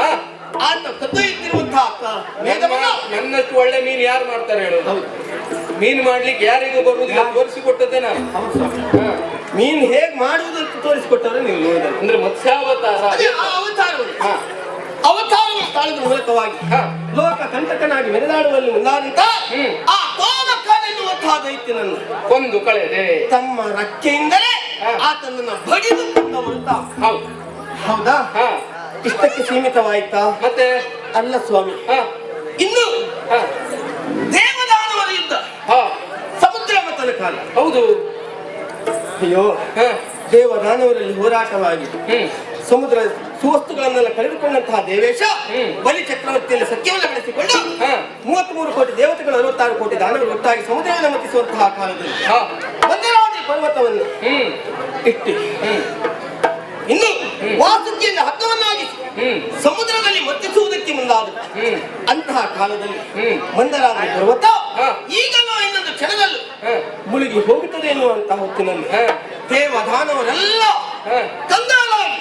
ಆತ ಕದ್ದೊಯ್ಯುತ್ತಿರುವಂತಹ ಮೇಘವನ್ನು ನನ್ನಷ್ಟು ಒಳ್ಳೆ ಮೀನು ಯಾರು ಮಾಡ್ತಾರೆ ಹೇಳು? ಮೀನು ಮಾಡ್ಲಿಕ್ಕೆ ಯಾರಿಗೂ ಬರುವುದಿಲ್ಲ, ತೋರಿಸಿಕೊಟ್ಟದ್ದೇ ನಾನು. ಮೀನು ಹೇಗ್ ಮಾಡುವುದಂತ ತೋರಿಸಿಕೊಟ್ಟವ್ರೆ ನೀವು ನೋಡಿದ್ರೆ. ಅಂದ್ರೆ ಮತ್ಸ್ಯಾವತಾರ ಅವತಾರವನ್ನು ತಾಳದ ಮೂಲಕವಾಗಿ ಲೋಕ ಕಂಟಕನಾಗಿ ಮೆರೆದಾಡುವಲ್ಲಿ ಮುಂದಾದಂತ ಆ ಕೋಮಕನೆನ್ನುವಂತಹ ದೈತ್ಯನನ್ನು ಕೊಂದು ಕಳೆದೆ. ತಮ್ಮ ರಕ್ಕೆಯಿಂದಲೇ ಆತನನ್ನ ಬಡಿದು ಕೊಂದವರು ತಾವು. ಹೌದಾ? ಇಷ್ಟಕ್ಕೆ ಸೀಮಿತವಾಯ್ತಾ? ಮತ್ತೆ ಅಲ್ಲ ಸ್ವಾಮಿ, ಇನ್ನು ದೇವದಾನವರ ಯುದ್ಧ, ಸಮುದ್ರ ಮಥನ ಕಾಲ. ಹೌದು. ಅಯ್ಯೋ, ದೇವದಾನವರಲ್ಲಿ ಹೋರಾಟವಾಗಿ ಸಮುದ್ರ ಸುವಸ್ತುಗಳನ್ನೆಲ್ಲ ಕಳೆದುಕೊಂಡಂತಹ ದೇವೇಶ ಬಲಿ ಚಕ್ರವರ್ತಿಯಲ್ಲಿ ಸತ್ಯವನ್ನು ಬೆಳೆಸಿಕೊಂಡು 33 ಕೋಟಿ ದೇವತೆಗಳು 66 ಕೋಟಿ ದಾನವರು ಒಟ್ಟಾಗಿ ಸಮುದ್ರವನ್ನು ಮತಿಸುವಂತಹ ಕಾಲದಲ್ಲಿ ಮಂದರಾವತಿ ಪರ್ವತವನ್ನು ಇಟ್ಟು ಇನ್ನು ವಾಸುಕಿಯಿಂದ ಹಗ್ಗವನ್ನಾಗಿಸಿ ಸಮುದ್ರದಲ್ಲಿ ಮತ್ತಿಸುವುದಕ್ಕೆ ಮುಂದಾದ ಅಂತಹ ಕಾಲದಲ್ಲಿ ಮಂದರಾವತಿ ಪರ್ವತ ಈಗಲೂ ಇನ್ನೊಂದು ಕ್ಷಣದಲ್ಲೂ ಮುಳುಗಿ ಹೋಗುತ್ತದೆ ಎನ್ನುವಂತಹ ಹೊತ್ತಿನಲ್ಲಿ ದೇವದಾನವರೆಲ್ಲ ಕಂಗಾಲಾಗಿ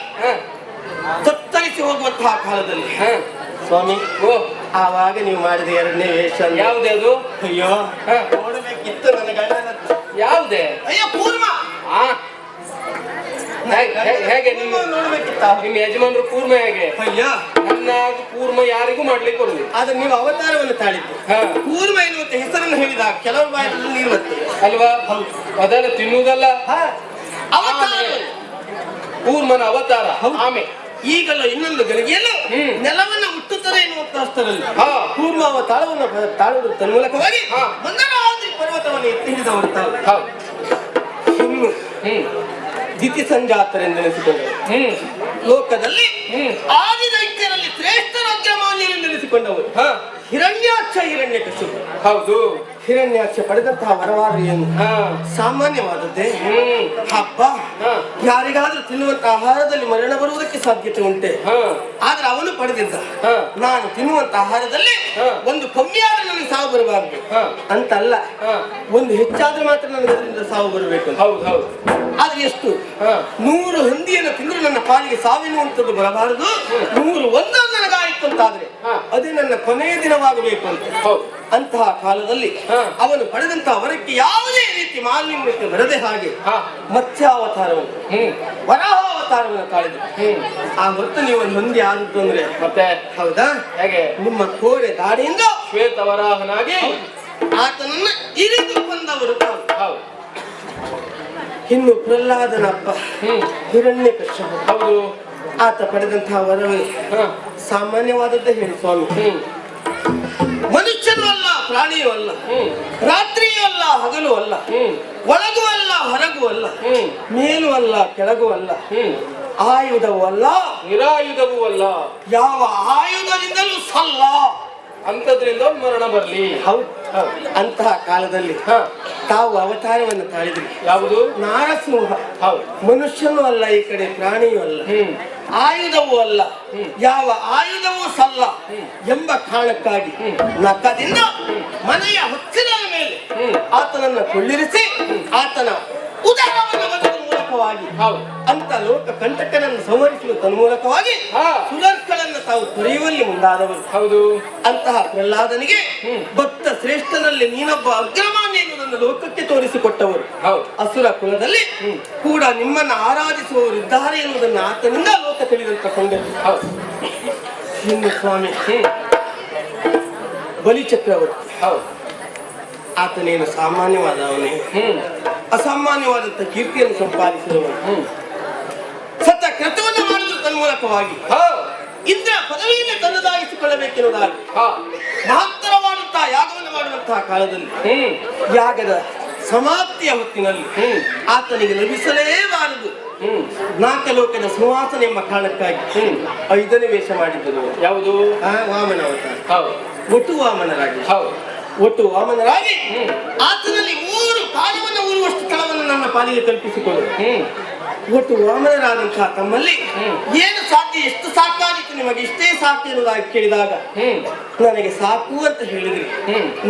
ತತ್ತರಿಸಿ ಹೋಗುವಂತಹ ಕಾಲದಲ್ಲಿ ಸ್ವಾಮಿ, ಆವಾಗ ನೀವು ಮಾಡಿದ ಎರಡನೇ ವೇಷ ಯಾವುದೇ ಅದು? ಅಯ್ಯೋ, ನೋಡಬೇಕಿತ್ತು ನನ್ನ ಗಂಡನ. ಯಾವುದೇ? ಅಯ್ಯೋ, ಕೂರ್ಮ. ಹೇಗೆ ನೋಡ್ಬೇಕಿತ್ತ? ನಿಮ್ಮ ಯಜಮಾನರು ಕೂರ್ಮ ಹೇಗೆ? ಅಯ್ಯ, ನನ್ನ ಕೂರ್ಮ ಯಾರಿಗೂ ಮಾಡ್ಲಿಕ್ಕೆ ಬರುದಿಲ್ಲ. ಆದ್ರೆ ನೀವು ಅವತಾರವನ್ನು ತಾಳಿದ್ದು. ಕೂರ್ಮ ಎನ್ನುವಂತ ಹೆಸರನ್ನು ಹೇಳಿದ ಕೆಲವರು ಬಾಯಲ್ಲಿ ನೀರು ಬರ್ತದೆ ಅಲ್ವಾ? ಅದನ್ನು ತಿನ್ನುವುದಲ್ಲ, ಅವತಾರ. ಕೂರ್ಮನ ಅವತಾರ. ಆಮೇಲೆ ಈಗಲೂ ಇನ್ನೊಂದು ಗಳಿಗೆಯಲ್ಲೂ ನೆಲವನ್ನು ಮುಟ್ಟುತ್ತದೆ ಎನ್ನುವಂತ ಅಷ್ಟರಲ್ಲಿ ಕೂರ್ಮ ಅವತಾರವನ್ನು ತಾಳುವುದರ ತನ್ಮೂಲಕವಾಗಿ ಮಂದರಾವತಿ ಪರ್ವತವನ್ನು ಎತ್ತಿ ಹಿಡಿದವರು ತಾವು. ಇನ್ನು ದಿತಿ ಸಂಜಾತರೆಂದೆನಿಸಿಕೊಂಡವರು, ಲೋಕದಲ್ಲಿ ಆದಿ ದೈತ್ಯರಲ್ಲಿ ಶ್ರೇಷ್ಠ ರಾಜ್ಯಮಾನ್ಯರೆಂದೆನಿಸಿಕೊಂಡವರು ಹಿರಣ್ಯಾಕ್ಷ, ಹಿರಣ್ಯಕಶಿಪು. ಹೌದು. ಹಿರಣ್ಯಾಕ್ಷ ಪಡೆದಂತಹ ವರವಾರು ಏನು ಸಾಮಾನ್ಯವಾದದ್ದೇ? ಹಬ್ಬ. ಯಾರಿಗಾದ್ರೂ ತಿನ್ನುವಂತಹ ಆಹಾರದಲ್ಲಿ ಮರಣ ಬರುವುದಕ್ಕೆ ಸಾಧ್ಯತೆ ಉಂಟೆ. ಆದ್ರೆ ಅವನು ಪಡೆದಿದ್ದ ನಾನು ತಿನ್ನುವಂತ ಆಹಾರದಲ್ಲಿ ಒಂದು ಕಮ್ಮಿಯಾದ್ರೆ ನನಗೆ ಸಾವು ಬರಬಾರದು ಅಂತಲ್ಲ, ಒಂದು ಹೆಚ್ಚಾದ್ರೆ ಮಾತ್ರ ನನಗೆ ಅದರಿಂದ ಸಾವು ಬರಬೇಕು. ಹೌದು ಹೌದು. ಆದ್ರೆ ಎಷ್ಟು? 100 ಹಂದಿಯನ್ನು ತಿಂದರೂ ನನ್ನ ಪಾಲಿಗೆ ಸಾವಿನುವಂಥದ್ದು ಬರಬಾರದು. 101 ನನಗಾಯಿತು ಅಂತಾದ್ರೆ ಅದೇ ನನ್ನ ಕೊನೆಯ ದಿನವಾಗಬೇಕು ಅಂತ. ಅಂತಹ ಕಾಲದಲ್ಲಿ ಅವನು ಪಡೆದಂತಹ ವರಕ್ಕೆ ಯಾವುದೇ ರೀತಿ ಮಾಲಿನ್ಯತೆ ಬರದೆ ಹಾಗೆ ಮತ್ಸ್ಯಾವತಾರವನ್ನು ವರಾಹಾವತಾರವನ್ನು ತಾಳಿದ. ಆ ಹೊತ್ತು ನೀವು ಒಂದು ಹೊಂದಿ ಆದದ್ದು ಅಂದ್ರೆ ಮತ್ತೆ ಹೌದಾ? ಹೇಗೆ? ನಿಮ್ಮ ಕೋರೆ ದಾಡಿಯಿಂದ ಶ್ವೇತವರಾಹನಾಗಿ ಆತನನ್ನ ಇರಿದು ಕೊಂದವರು ತಾವು. ಹೌದು. ಇನ್ನು ಪ್ರಹ್ಲಾದನ ಅಪ್ಪ ಹಿರಣ್ಯಕಶ್ಯಪ. ಹೌದು. ಆತ ಪಡೆದಂತಹ ವರವೇ ಸಾಮಾನ್ಯವಾದದ್ದೇ ಹೇಳಿ ಸ್ವಾಮಿ. ಮನುಷ್ಯನೂ ಅಲ್ಲ, ಪ್ರಾಣಿಯೂ ಅಲ್ಲ, ರಾತ್ರಿಯೂ ಅಲ್ಲ, ಹಗಲು ಅಲ್ಲ, ಒಳಗೂ ಅಲ್ಲ, ಹೊರಗೂ ಅಲ್ಲ, ಮೇಲೂ ಅಲ್ಲ, ಕೆಳಗೂ ಅಲ್ಲ, ಆಯುಧವೂ ಅಲ್ಲ, ನಿರಾಯುಧವೂ ಅಲ್ಲ, ಯಾವ ಆಯುಧದಿಂದಲೂ ಸಲ್ಲ. ಅಂತದ್ರಿಂದ ಮರಣ ಬರ್ಲಿ. ಹೌದು. ಅಂತಹ ಕಾಲದಲ್ಲಿ ತಾವು ಅವತಾರವನ್ನು ತಾಳಿದ್ರಿ. ಯಾವುದು? ನಾರಸಿಂಹ. ಹೌದು. ಮನುಷ್ಯನೂ ಅಲ್ಲ, ಈ ಕಡೆ ಪ್ರಾಣಿಯೂ ಅಲ್ಲ, ಆಯುಧವೂ ಅಲ್ಲ, ಯಾವ ಆಯುಧವೂ ಸಲ್ಲ ಎಂಬ ಕಾರಣಕ್ಕಾಗಿ ನಖದಿಂದ ಮನೆಯ ಹೊತ್ತಿನ ಮೇಲೆ ಆತನನ್ನು ಕೊಳ್ಳಿರಿಸಿ ಆತನ ಉದರವನ್ನು ಬದಲು ಮೂಲಕವಾಗಿ ಅಂತ ಲೋಕ ಕಂಟಕನನ್ನು ಸಂಹರಿಸುವ ತನ್ಮೂಲಕವಾಗಿ ಸುಲರ್ಕಳನ್ನು ತಾವು ತೊರೆಯುವಲ್ಲಿ ಮುಂದಾದವರು. ಹೌದು. ಅಂತಹ ಪ್ರಹ್ಲಾದನಿಗೆ ಭಕ್ತ ಶ್ರೇಷ್ಠನಲ್ಲಿ ನೀನೊಬ್ಬ ಅಗ್ರಮಾನ್ಯ ಎನ್ನುವುದನ್ನು ಲೋಕಕ್ಕೆ ತೋರಿಸಿಕೊಟ್ಟವರು. ಅಸುರ ಕುಲದಲ್ಲಿ ಕೂಡ ನಿಮ್ಮನ್ನು ಆರಾಧಿಸುವವರು ಇದ್ದಾರೆ ಎನ್ನುವುದನ್ನು ಆತನಿಂದ ಲೋಕ ತಿಳಿದಂತ ಸಂಗತಿ. ಇನ್ನು ಸ್ವಾಮಿ ಬಲಿ ಚಕ್ರವರ್ತಿ ಆತನೇನು ಸಾಮಾನ್ಯವಾದವನೇ, ಅಸಾಮಾನ್ಯವಾದಂತ ಕೀರ್ತಿಯನ್ನು ಸಂಪಾದಿಸಿದವನು. ಸತ ಕೃತವನ್ನು ಮಾಡುವ ತನ್ಮೂಲಕವಾಗಿ ಇಂದ್ರ ಪದವಿಯನ್ನು ತನ್ನದಾಗಿಸಿಕೊಳ್ಳಬೇಕೆನ್ನುವುದಾಗಿ ಮಹತ್ತರವಾದಂತಹ ಯಾಗವನ್ನು ಮಾಡುವಂತಹ ಕಾಲದಲ್ಲಿ ಯಾಗದ ಸಮಾಪ್ತಿಯ ಹೊತ್ತಿನಲ್ಲಿ ಆತನಿಗೆ ಲಭಿಸಲೇಬಾರದು 4 ಲೋಕದ ಸಿಂಹಾಸನ ಎಂಬ ಕಾರಣಕ್ಕಾಗಿ 5ನೇ ವೇಷ ಮಾಡಿದ್ದರು. ಯಾವುದು? ವಾಮನ ಅವತಾರ. ಒಟ್ಟು ವಾಮನರಾಗಿ ಆತನಲ್ಲಿ 3 ಕಾಲವನ್ನು ಊರುವಷ್ಟು ಸ್ಥಳವನ್ನು ನನ್ನ ಪಾಲಿಗೆ ಕಲ್ಪಿಸಿಕೊಳ್ಳು. ಒಟ್ಟು ವಾಮನರಾದಂತಹ ತಮ್ಮಲ್ಲಿ ಏನು ಸಾಧ್ಯ, ಎಷ್ಟು ಸಾಕಾಗಿತ್ತು ನಿಮಗೆ, ಇಷ್ಟೇ ಸಾಕು ಎನ್ನುವುದಾಗಿ ಕೇಳಿದಾಗ ನನಗೆ ಸಾಕು ಅಂತ ಹೇಳಿದ್ರಿ.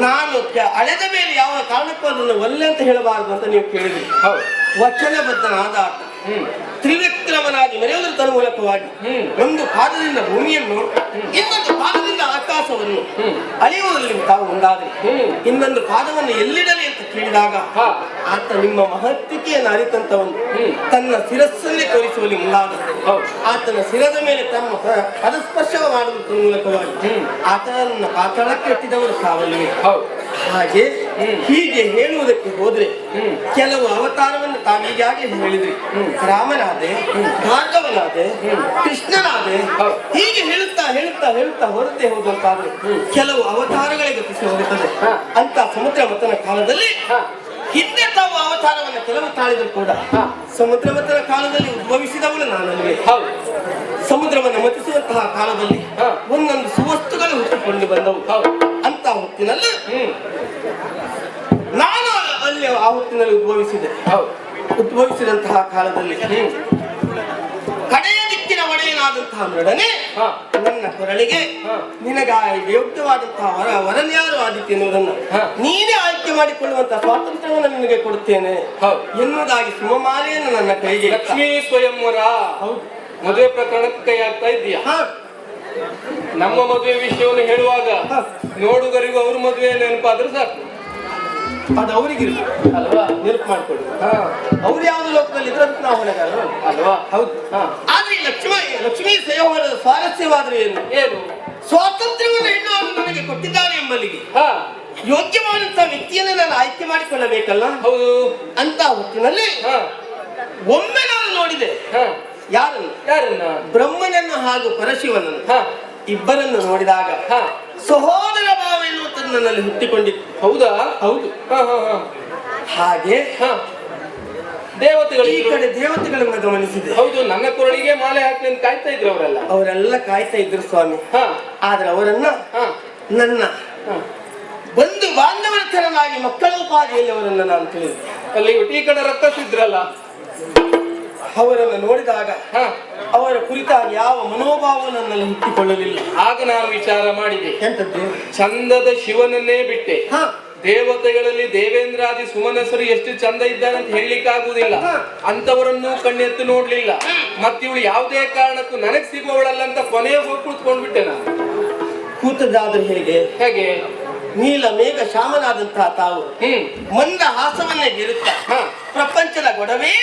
ನಾನು ಅಳೆದ ಮೇಲೆ ಯಾವ ಕಾರಣಕ್ಕೂ ಅದನ್ನು ಒಲ್ಲೆ ಅಂತ ಹೇಳಬಾರದು ಅಂತ ನೀವು ಕೇಳಿದ್ರಿ. ವಚನಬದ್ಧನಾದ ಆಟ ತ್ರಿವಿಕ್ರಮನಾಗಿ ಮೆರೆಯುವುದರ ತನ್ಮೂಲಕವಾಗಿ ಒಂದು ಪಾದದಿಂದ ಭೂಮಿಯನ್ನು ಇನ್ನೊಂದು ಪಾದದಿಂದ ಆಕಾಶವನ್ನು ಅಳೆಯುವುದರಲ್ಲಿ ತಾವು ಮುಂದಾದ್ರಿ. ಇನ್ನೊಂದು ಪಾದವನ್ನು ಎಲ್ಲಿಡಲಿ ಅಂತ ಕೇಳಿದಾಗ ಆತ ನಿಮ್ಮ ಮಹತ್ವಿಕೆಯನ್ನು ಅರಿತಂತವನು ತನ್ನ ಶಿರಸ್ಸನ್ನೇ ತೋರಿಸುವಲ್ಲಿ ಮುಂದಾದ. ಆತನ ಶಿರದ ಮೇಲೆ ತಮ್ಮ ಪದಸ್ಪರ್ಶ ಮಾಡುವುದರ ಮೂಲಕವಾಗಿ ಆತನನ್ನು ಪಾತಾಳಕ್ಕೆ ಎತ್ತಿದವರು ತಾವಲ್ಲಿವೆ. ಹಾಗೆ ಹೀಗೆ ಹೇಳುವುದಕ್ಕೆ ಹೋದ್ರೆ ಕೆಲವು ಅವತಾರವನ್ನು ತಾವೀಗಾಗೆ ಹೇಳಿದ್ರಿ. ರಾಮನಾದೆ, ಭಾರ್ಗವನಾದೆ, ಕೃಷ್ಣನಾದೆ, ಹೀಗೆ ಹೇಳುತ್ತಾ ಹೇಳುತ್ತಾ ಹೇಳುತ್ತಾ ಹೊರತೆ ಹೋದಂತಾದ್ರೆ ಕೆಲವು ಅವತಾರಗಳಿಗೆ ಗತಿಸಿ ಹೋಗುತ್ತದೆ. ಅಂತ ಸಮುದ್ರ ಮಥನ ಕಾಲದಲ್ಲಿ ಹಿಂದೆ ತಾವು ಅವತಾರವನ್ನು ಕೆಲವು ತಾಳಿದ್ರು ಕೂಡ ಸಮುದ್ರ ಮಥನ ಕಾಲದಲ್ಲಿ ಉದ್ಭವಿಸಿದವಳು ನಾನಲ್ವೇ. ಸಮುದ್ರವನ್ನು ಮತಿಸುವಂತಹ ಕಾಲದಲ್ಲಿ ಒಂದೊಂದು ಸುವಸ್ತುಗಳು ಹುಟ್ಟಿಕೊಂಡು ಬಂದವು. ಅಂತ ಹೊತ್ತಿನಲ್ಲಿ ನಾನು ಅಲ್ಲಿ ಆ ಹೊತ್ತಿನಲ್ಲಿ ಉದ್ಭವಿಸಿದಂತಹ ಕಾಲದಲ್ಲಿ ಕಡೆಯ ದಿಕ್ಕಿನ ಒಡೆಯನಾದಂತಹ ಮೃಡನೆ ನನ್ನ ಕೊರಳಿಗೆ ನಿನಗಾಗಿ ಯೋಗ್ಯವಾದಂತಹ ವರನ್ಯಾರು ಆದಿತ್ಯ ಎನ್ನುವುದನ್ನು ನೀನೇ ಆಯ್ಕೆ ಮಾಡಿಕೊಳ್ಳುವಂತಹ ಸ್ವಾತಂತ್ರ್ಯವನ್ನು ನಿನಗೆ ಕೊಡುತ್ತೇನೆ ಎನ್ನುವುದಾಗಿ ಸುಮಮಾಲೆಯನ್ನು ನನ್ನ ಕೈಗೆ. ಲಕ್ಷ್ಮೀ ಸ್ವಯಂವರ ಮದುವೆ ಪ್ರಕರಣಕ್ಕೆ ಕೈ ಆಗ್ತಾ ಇದೆಯಾ? ನಮ್ಮ ಮದುವೆ ವಿಷಯವನ್ನು ಹೇಳುವಾಗ ನೋಡುಗರಿಗೂ ಅವ್ರ ಮದುವೆ ನೆನಪಾದ್ರೆ ಸಾಕು. ಅದು ಅವರಿಗಿರ್ಲಿ ಅಲ್ವಾ, ನೆನಪು ಮಾಡ್ಕೊಳ್ಳಿ. ಅವ್ರು ಯಾವ್ದು ಲೋಕದಲ್ಲಿ ಇದ್ರಂತ ನಾವು ಹೊಣೆಗಾರ ಅಲ್ವಾ? ಹೌದು. ಆದ್ರೆ ಲಕ್ಷ್ಮೀ ಸ್ವಯಂವರದ ಸ್ವಾರಸ್ಯವಾದ್ರೆ ಏನು? ಸ್ವಾತಂತ್ರ್ಯವನ್ನು ಹೆಣ್ಣು ನನಗೆ ಕೊಟ್ಟಿದ್ದಾರೆ ಎಂಬಲ್ಲಿಗೆ ಯೋಗ್ಯವಾದಂತಹ ವ್ಯಕ್ತಿಯನ್ನು ನಾನು ಆಯ್ಕೆ ಮಾಡಿಕೊಳ್ಳಬೇಕಲ್ಲ. ಹೌದು. ಅಂತ ಹೊತ್ತಿನಲ್ಲಿ ಒಮ್ಮೆ ನಾನು ನೋಡಿದೆ. ಯಾರನ್ನ? ಬ್ರಹ್ಮನನ್ನು ಹಾಗೂ ಪರಶಿವನನ್ನು ಇಬ್ಬರನ್ನು ನೋಡಿದಾಗ ಸಹೋದರ ಭಾವ ಎನ್ನುವಂಥದ್ದು ನನ್ನಲ್ಲಿ ಹುಟ್ಟಿಕೊಂಡಿತ್ತು. ಹೌದಾ? ಹೌದು. ಹಾಗೆ ದೇವತೆಗಳು ಈ ಕಡೆ ದೇವತೆಗಳನ್ನ ಗಮನಿಸಿದೆ. ಹೌದು. ನನ್ನ ಕೊರಳಿಗೆ ಮಾಲೆ ಹಾಕಿ ಅಂತ ಕಾಯ್ತಾ ಇದ್ರು ಅವರೆಲ್ಲ ಕಾಯ್ತಾ ಇದ್ರು ಸ್ವಾಮಿ. ಆದ್ರೆ ಅವರನ್ನ ನನ್ನ ಬಂಧು ಬಾಂಧವರ ತರನಾಗಿ ಮಕ್ಕಳೋಪಾದಿಯಲ್ಲಿ ಅವರನ್ನ ನಾನು ತಿಳಿದೆ. ಅಲ್ಲಿ ಈ ಕಡೆ ರಕ್ತಸಿದ್ರಲ್ಲ, ಅವರನ್ನು ನೋಡಿದಾಗ ಅವರ ಕುರಿತಾಗಿ ಯಾವ ಮನೋಭಾವ ನನ್ನಲ್ಲಿ ಹುಟ್ಟಿಕೊಳ್ಳಲಿಲ್ಲ. ಆಗ ನಾನು ವಿಚಾರ ಮಾಡಿದೆ, ಎಂತದ್ದು? ಚಂದದ ಶಿವನನ್ನೇ ಬಿಟ್ಟೆ ದೇವತೆಗಳಲ್ಲಿ ದೇವೇಂದ್ರಾದಿ ಸುಮನಸರು ಎಷ್ಟು ಚಂದ ಇದ್ದಾನೆ ಅಂತ ಹೇಳಲಿಕ್ಕಾಗುವುದಿಲ್ಲ. ಅಂತವರನ್ನು ಕಣ್ಣೆತ್ತು ನೋಡ್ಲಿಲ್ಲ. ಮತ್ತಿವಳು ಯಾವುದೇ ಕಾರಣಕ್ಕೂ ನನಗ್ ಸಿಗುವವಳಲ್ಲ ಅಂತ ಕೊನೆಯ ಹೋಗಿ ಕುಳಿತುಕೊಂಡ್ಬಿಟ್ಟೆ ನಾನು. ಕೂತದಾದ್ರೆ ಹೇಗೆ? ನೀಲ ಮೇಘ ಶ್ಯಾಮನಾದಂತಹ ತಾವು ಮಂದ ಹಾಸವನ್ನೇ ಬೀರುತ್ತ ಪ್ರಪಂಚದ ಗೊಡವೆ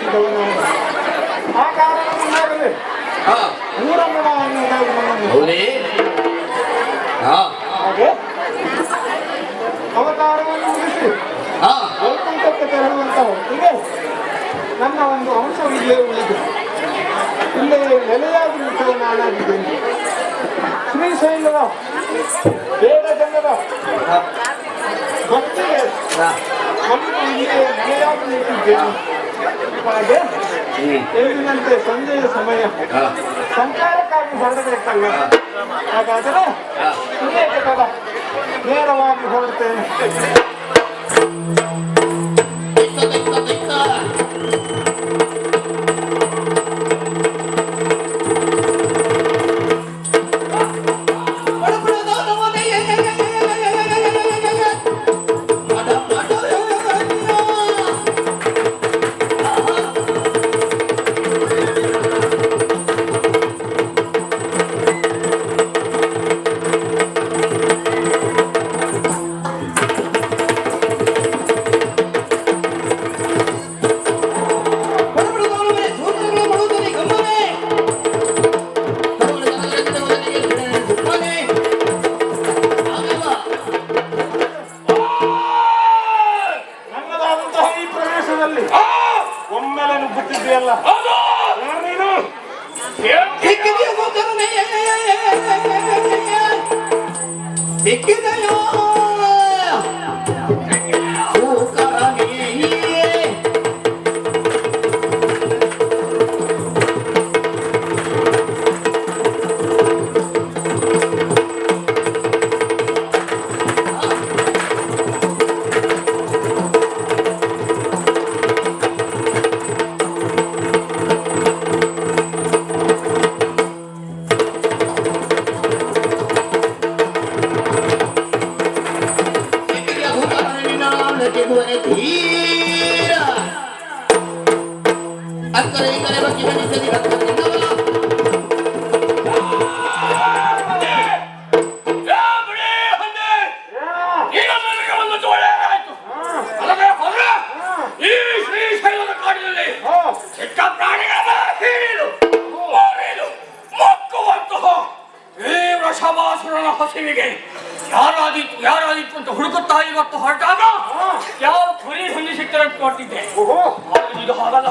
ಹುಟ್ಟಿದವನಾಗಿ ಆ ಕಾರಣದಿಂದಾಗಲೇ ಹಾ ಊರಮ್ಮನ ಅನ್ನೋದಾಗಿ ನನ್ನನ್ನು ಹೌದೇ ಹಾ ಹಾಗೆ ಅವತಾರವನ್ನು ಮುಗಿಸಿ ಹಾ ವೈಕುಂಠಕ್ಕೆ ತೆರಳುವಂತ ಹೊತ್ತಿಗೆ ನನ್ನ ಒಂದು ಅಂಶವಿಲ್ಲೇ ಉಳಿದು ಇಲ್ಲೇ ನೆಲೆಯಾಗಿ ನಿಂತವ ನಾನಾಗಿದ್ದೇನೆ. ಶ್ರೀಶೈಲದ ಬೇಡ ಜನರ ಭಕ್ತಿಗೆ ನಮಗೆ ಇಲ್ಲೇ ನೆಲೆಯಾಗಿ ನಿಂತಿದ್ದೇನೆ. ಹಾಗೆ ಎಂದಿನಂತೆ ಸಂಜೆಯ ಸಮಯ ಹಾ ಸಂಚಾರಕ್ಕಾಗಿ ಹೊರಡಬೇಕಲ್ಲ, ಹಾಗಾದರೆ ಇನ್ನೇಕೆ ತಡ, ನೇರವಾಗಿ ಹೊರಡ್ತೇನೆ. ನನ್ನದಾದಂತಹ ಈ ಪ್ರದೇಶದಲ್ಲಿ ಒಮ್ಮೆಲೆ ನುಗ್ಗುತ್ತಿದೆಯಲ್ಲ, ಯಾರು ನೀನು? ಸಿಕ್ಕಿದೆಯೋ ಧೀರ ಅಕ್ಕರೆ ಇಕ್ಕರೆ ಬಗ್ಗೆ ಬಂದಿದ್ದಲ್ಲಿ ಈ ಶ್ರೀಶೈಲದ ಕಾಡಿನಲ್ಲಿ ಚಿಕ್ಕ ಪ್ರಾಣಿಗಳ ಹೀರಿಲು ಮೊಕ್ಕುವಂತಹ ಈ ವೃಷಭಾಸುರನ ಹಸಿವಿಗೆ ಯಾರಾದಿತ್ತು ಅಂತ ಹುಡುಕುತ್ತಾ ಇವತ್ತು ಹೊರಟಾಗ ಯಾವ ಕುರಿ ಹುಂದಿ ಸಿಕ್ತಾರೆ ಅಂತ ಕೊಟ್ಟಿದ್ದೆ. ಇದು ಹಾಗಲ್ಲ,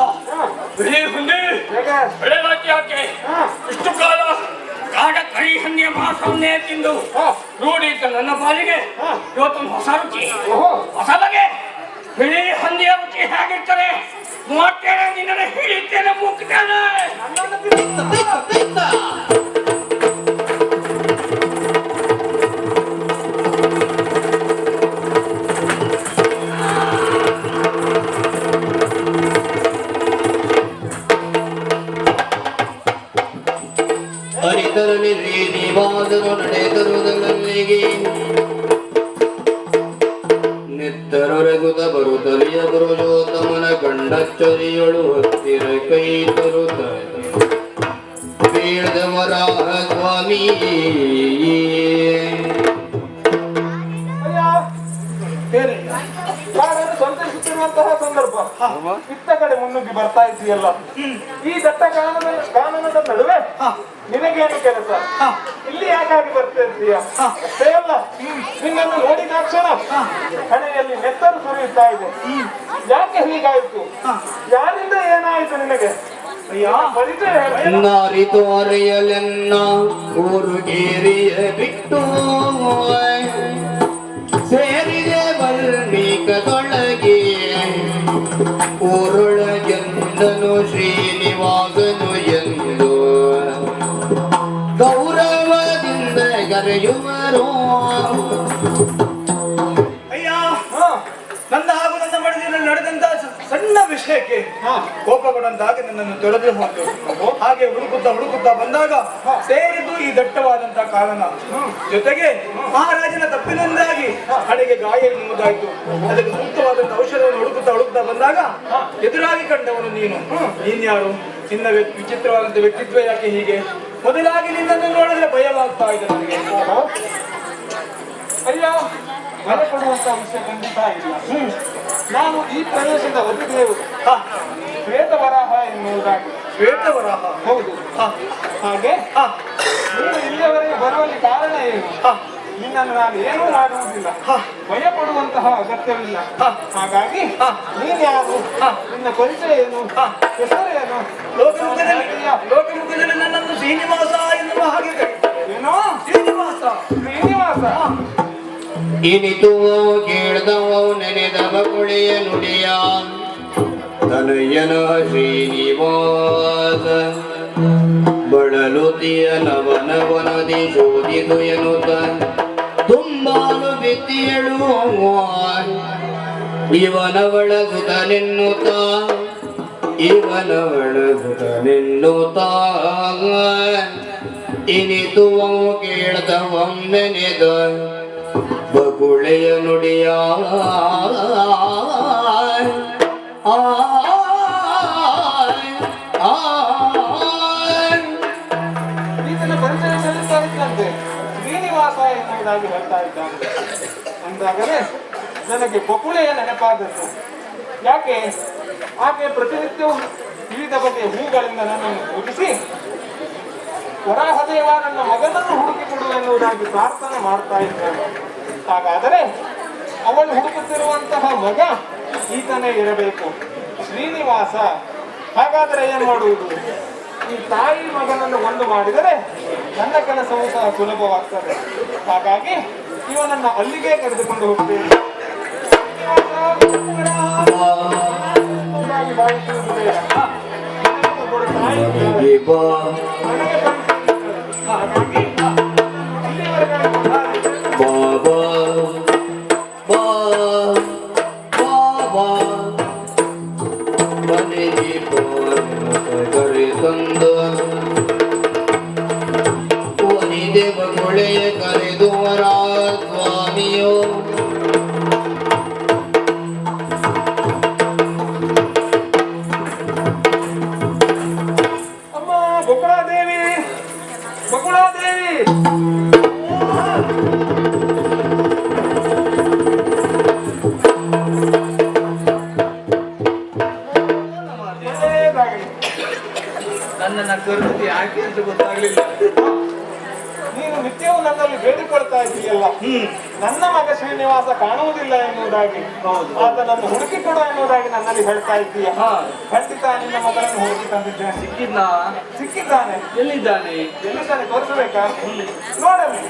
ಬಿಳಿ ಹುಂದಿ ಬೆಳೆಗಾಕಿ ಯಾಕೆ ಇಷ್ಟು ಕಾಲ ಕಾಡ ಕರಿ ಹಂದಿಯ ಮಾಂಸವನ್ನೇ ತಿಂದು ರೂಢಿ ಇದ್ದ ನನ್ನ ಪಾಲಿಗೆ ಇವತ್ತೊಂದು ಹೊಸ ರುಚಿ, ಹೊಸ ಬಗೆ. ಬಿಳಿ ಹಂದಿಯ ರುಚಿ ಹೇಗಿರ್ತಾರೆ ಮಾಡ್ತೇನೆ, ನಿನ್ನನ್ನು ಹಿಡಿತೇನೆ, ಮುಗ್ತೇನೆ. ಅರಿತರಲಿರಿ ನೀವಾದರೂ ನಡೆತರುವುದಲ್ಲಿಗೆ ನಿತ್ತರೊರಗುದ ಬರುತ್ತಲಿಯ ಗುರುಜೋತಮನ ಕಂಡಚ್ಚರಿಯಳು ಹತ್ತಿರ ಕೈ ತರುತ್ತ ಬೇಡದವರಾಹ ಸ್ವಾಮಿ. ನಾನು ಸಂತರಿಸುತ್ತಿರುವಂತಹ ಸಂದರ್ಭ ಇತ್ತ ಕಡೆ ಮುನ್ನುಗ್ಗಿ ಬರ್ತಾ ಇದ್ದೀಯಲ್ಲ, ಈ ದಟ್ಟ ಕಾನನದ ನಡುವೆ ನಿನಗೇನು ಕೆಲಸ? ಇಲ್ಲಿ ಯಾಕಾಗಿ ಬರ್ತಾ ಇದ್ದೀಯ? ಅಷ್ಟೇ ಅಲ್ಲ, ನಿನ್ನನ್ನು ನೋಡಿದಾಕ್ಷಣ ಹಣೆಯಲ್ಲಿ ನೆತ್ತರು ಸುರಿಯುತ್ತಾ ಇದೆ. ಯಾಕೆ ಹೀಗಾಯಿತು? ಯಾರಿಂದ ಏನಾಯಿತು ನಿನಗೆ? ಪರಿಚಯ ಹೇಳು. ನಾರಿತು ಅರೆಯಲೆನ್ನ ಊರುಗೇರಿಯ ಬಿಟ್ಟು ಸೇರಿದೆ ಬಲ್ಮೀಕದೊಳಗೆ ಊರೊಳಗೆಂದನು ಶ್ರೀನಿವಾಸನು ಎಂದು ಗೌರವದಿಂದ ಕರೆಯುವರು. ಅಯ್ಯ, ನನ್ನ ಹಾಗೂ ನನ್ನ ಮಡದಿಯಲ್ಲಿ ನಡೆದಂತ ಸಣ್ಣ ವಿಷಯಕ್ಕೆ ಕೋಪಗೊಂಡಾಗ ನನ್ನನ್ನು ತೊಳೆದು ಹೋದ್ರು. ಹಾಗೆ ಹುಡುಕುತ್ತಾ ಬಂದಾಗ ಸೇರಿದ್ದು ಈ ದಟ್ಟವಾದಂತಹ ಕಾರಣ. ಜೊತೆಗೆ ಮಹಾರಾಜನ ತಪ್ಪಿನಿಂದಾಗಿ ಹಣೆಗೆ ಗಾಯ ಎನ್ನುವುದಾಯ್ತು. ಅದಕ್ಕೆ ಸೂಕ್ತವಾದಂತಹ ಔಷಧವನ್ನು ಹುಡುಕುತ್ತಾ ಬಂದಾಗ ಎದುರಾಗಿ ಕಂಡವನು ನೀನು. ನೀನ್ಯಾರು? ನಿನ್ನ ವಿಚಿತ್ರವಾದಂತ ವ್ಯಕ್ತಿತ್ವ ಯಾಕೆ ಹೀಗೆ? ಮೊದಲಾಗಿ ನಿನ್ನನ್ನು ನೋಡಿದ್ರೆ ಭಯವಾಗ್ತಾ ಇದೆ ನನಗೆ. ಅಯ್ಯ, ಭಯ ಪಡುವಂತ ವಿಷಯ ಖಂಡಿತ ಇಲ್ಲ. ನಾನು ಈ ಪ್ರದೇಶದ ಅಧಿದೇವರು. ಶ್ವೇತವರಾಹ ಎನ್ನುವುದಾಗಿ. ಶ್ವೇತವರಾಹ. ಹೌದು. ಹಾಗೆ ನೀನು ಇಲ್ಲಿಯವರೆಗೆ ಬರುವಲ್ಲಿ ಕಾರಣ ಏನು? ನಿನ್ನನ್ನು ನಾನು ಏನೂ ಮಾಡುವುದಿಲ್ಲ, ಭಯ ಪಡುವಂತಹ ಅಗತ್ಯವಿಲ್ಲ. ಹಾಗಾಗಿ ನೀನು ಯಾರು, ನಿನ್ನ ಪರಿಚಯ ಏನು, ಹೆಸರು ಏನು? ಲೋಕಮುಖದಲ್ಲಿ ನನ್ನನ್ನು ಶ್ರೀನಿವಾಸ ಎನ್ನುವ ಹಾಗೆ ಏನೋ ಶ್ರೀನಿವಾಸ. ಶ್ರೀನಿವಾಸ. ಇನಿತುವೋ ಕೇಳ್ದವೋ ನೆನೆದವ ಕುಳಿಯ ನುಡಿಯ ತನಯ್ಯನ ಶ್ರೀನಿವಾಸ ಬಳಲುತಿಯ ನವನವನದಿ ಶೋಧಿತು ಎನ್ನುತ್ತ ತುಂಬಾನು ಬಿತ್ತಿಯಳು ಇವನವಳ ಸುತನೆನ್ನುತ್ತ ಇವನವಳ ಸುತನೆನ್ನುತ್ತ ಇನಿತುವೋ ಕೇಳ್ದವಂ ನೆನೆದ ಬಗುಳೆಯ ನುಡಿಯ ಈತನ ಪರಿಚಯ ಸಲ್ಲಿಸ್ತಾ ಇದ್ದಂತೆ ಶ್ರೀನಿವಾಸ ಎನ್ನುವುದಾಗಿ ಹೇಳ್ತಾ ಇದ್ದಾನೆ. ಅಂದಾಗಲೇ ನನಗೆ ಬಕುಳೆಯ ನೆನಪಾದದ್ದು. ಯಾಕೆ? ಆಕೆ ಪ್ರತಿನಿತ್ಯವೂ ವಿವಿಧ ಬಗೆಯ ಹೂಗಳಿಂದ ನನ್ನನ್ನು ಪೂಜಿಸಿ ವರಾಹದೇವ ನನ್ನ ಮಗನನ್ನು ಹುಡುಕಿಕೊಡು ಎನ್ನುವುದಾಗಿ ಪ್ರಾರ್ಥನೆ ಮಾಡ್ತಾ ಇದ್ದಾನೆ. ಹಾಗಾದರೆ ಅವಳು ಹುಡುಕುತ್ತಿರುವಂತಹ ಮಗ ಈತನೇ ಇರಬೇಕು, ಶ್ರೀನಿವಾಸ. ಹಾಗಾದರೆ ಏನು ಮಾಡುವುದು? ಈ ತಾಯಿ ಮಗನನ್ನು ಒಂದು ಮಾಡಿದರೆ ನನ್ನ ಕೆಲಸವೂ ಸಹ ಸುಲಭವಾಗ್ತದೆ. ಹಾಗಾಗಿ ಇವನನ್ನ ಅಲ್ಲಿಗೆ ಕರೆದುಕೊಂಡು ಹೋಗ್ತೇನೆ. ಭಾವಿಸುವುದು ಬೇಡ. ಒಬ್ಬಳು ತಾಯಿ ನನಗೆ ಹಾಗಾಗಿ ಇಲ್ಲಿವರೆಗೆ ಬಾಬಾ ಬಾಬಾ ಮನೆಗೆ ಕರೆ ತಂದ ಒನಿದೇವ ಕೊಳೆಯ ಕರೆದುವರ ಸ್ವಾಮಿಯೋ ಅಮ್ಮ ಬಕುಳಾದೇವಿ, ಬಕುಳಾದೇವಿ. ಒಳ್ಳೆಯದಾಗಲಿ. ನನ್ನನ್ನ ಕರೆದು ಯಾಕೆ ಅಂತ ಗೊತ್ತಾಗ್ಲಿಲ್ಲ. ನೀನು ನಿತ್ಯವೂ ನನ್ನಲ್ಲಿ ಬೇಡಿಕೊಳ್ತಾ ಇದ್ದೀಯಲ್ಲ, ನನ್ನ ಮಗ ಶ್ರೀನಿವಾಸ ಕಾಣುವುದಿಲ್ಲ ಎನ್ನುವುದಾಗಿ, ಆತನನ್ನು ಹುಡುಕಿಕೊಡು ಎನ್ನುವುದಾಗಿ ನನ್ನಲ್ಲಿ ಹೇಳ್ತಾ ಇದ್ದೀಯ. ಖಂಡಿತ ನಿನ್ನ ಮಗನನ್ನು ಹುಡುಕಿ ತಂದಿದ್ದೇನೆ. ಸಿಕ್ಕಿದ್ದಾನೆ. ಎಲ್ಲಿದ್ದಾನೆ? ಎಲ್ಲಿದ್ದಾನೆ ತೋರಿಸಬೇಕಾ? ನೋಡಲಿ.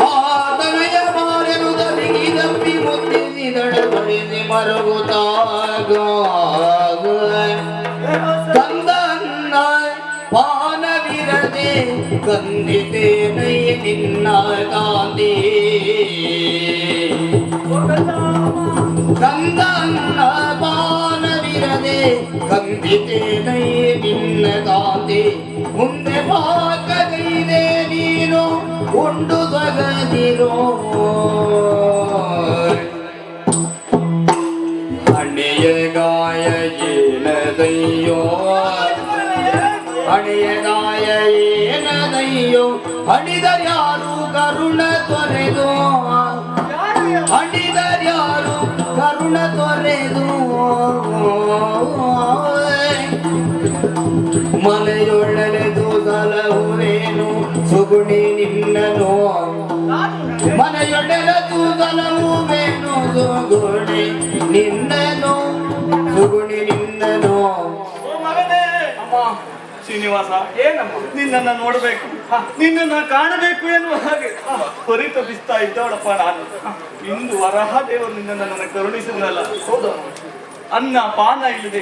ಆತನಯ ಮಾರೆನುದ ಬಿಗಿದಪ್ಪಿ ಮುತ್ತಿಸಿದಳ ಬರಿಸಿ ಮರುಗುತ್ತಾಗ ಕಂದನ್ನ ಪಾನವಿರದೆ ಕಂದಿತೇನೈ ನಿನ್ನ ಕಾಂತಿ ಕಂದನ್ನ ಪಾನವಿರದೆ ಕಂದಿತೇನೈ ನಿನ್ನ ಕಾಂತಿ ಮುಂದೆ ಪಾಕಗೈದೆ ನೀನು ಉಂಡು ಸಗದಿರೋ ಹಣೆಯ ಗಾಯ ಏನದಯ್ಯೋ ಹಣೆಯ ಗಾಯ ಏನದಯ್ಯೋ ಹಣಿದರ್ಯಾರು ಕರುಣ ತೊರೆದು ಹಣಿದರ್ಯಾರು ಕರುಣ ತೊರೆದು ಮನೆಯೊಳಲೆದು ಸಲಹುವೇನು ಸುಗುಣಿ ನಿನ್ನನು ಮನೆಯೊಡೆಲದು ಸಲಹುವೇನು ಸುಗುಣಿ ನಿನ್ನನು ಸುಗುಣಿ ನಿನ್ನನು. ಅಮ್ಮ ಶ್ರೀನಿವಾಸ, ಏನಮ್ಮ ನಿನ್ನನ್ನ ನೋಡ್ಬೇಕು, ನಿನ್ನನ್ನ ಕಾಣಬೇಕು ಎನ್ನುವ ಹಾಗೆ ಪರಿತಪಿಸ್ತಾ ಇದ್ದವಳಪ್ಪ ನಾನು. ಇಂದು ವರಾಹ ದೇವರು ನಿನ್ನನ್ನು ನನ್ನ ಕರುಣಿಸಿದ್ರಲ್ಲ. ಹೌದಮ್ಮ, ಅನ್ನ ಪಾನ ಇಲ್ಲದೆ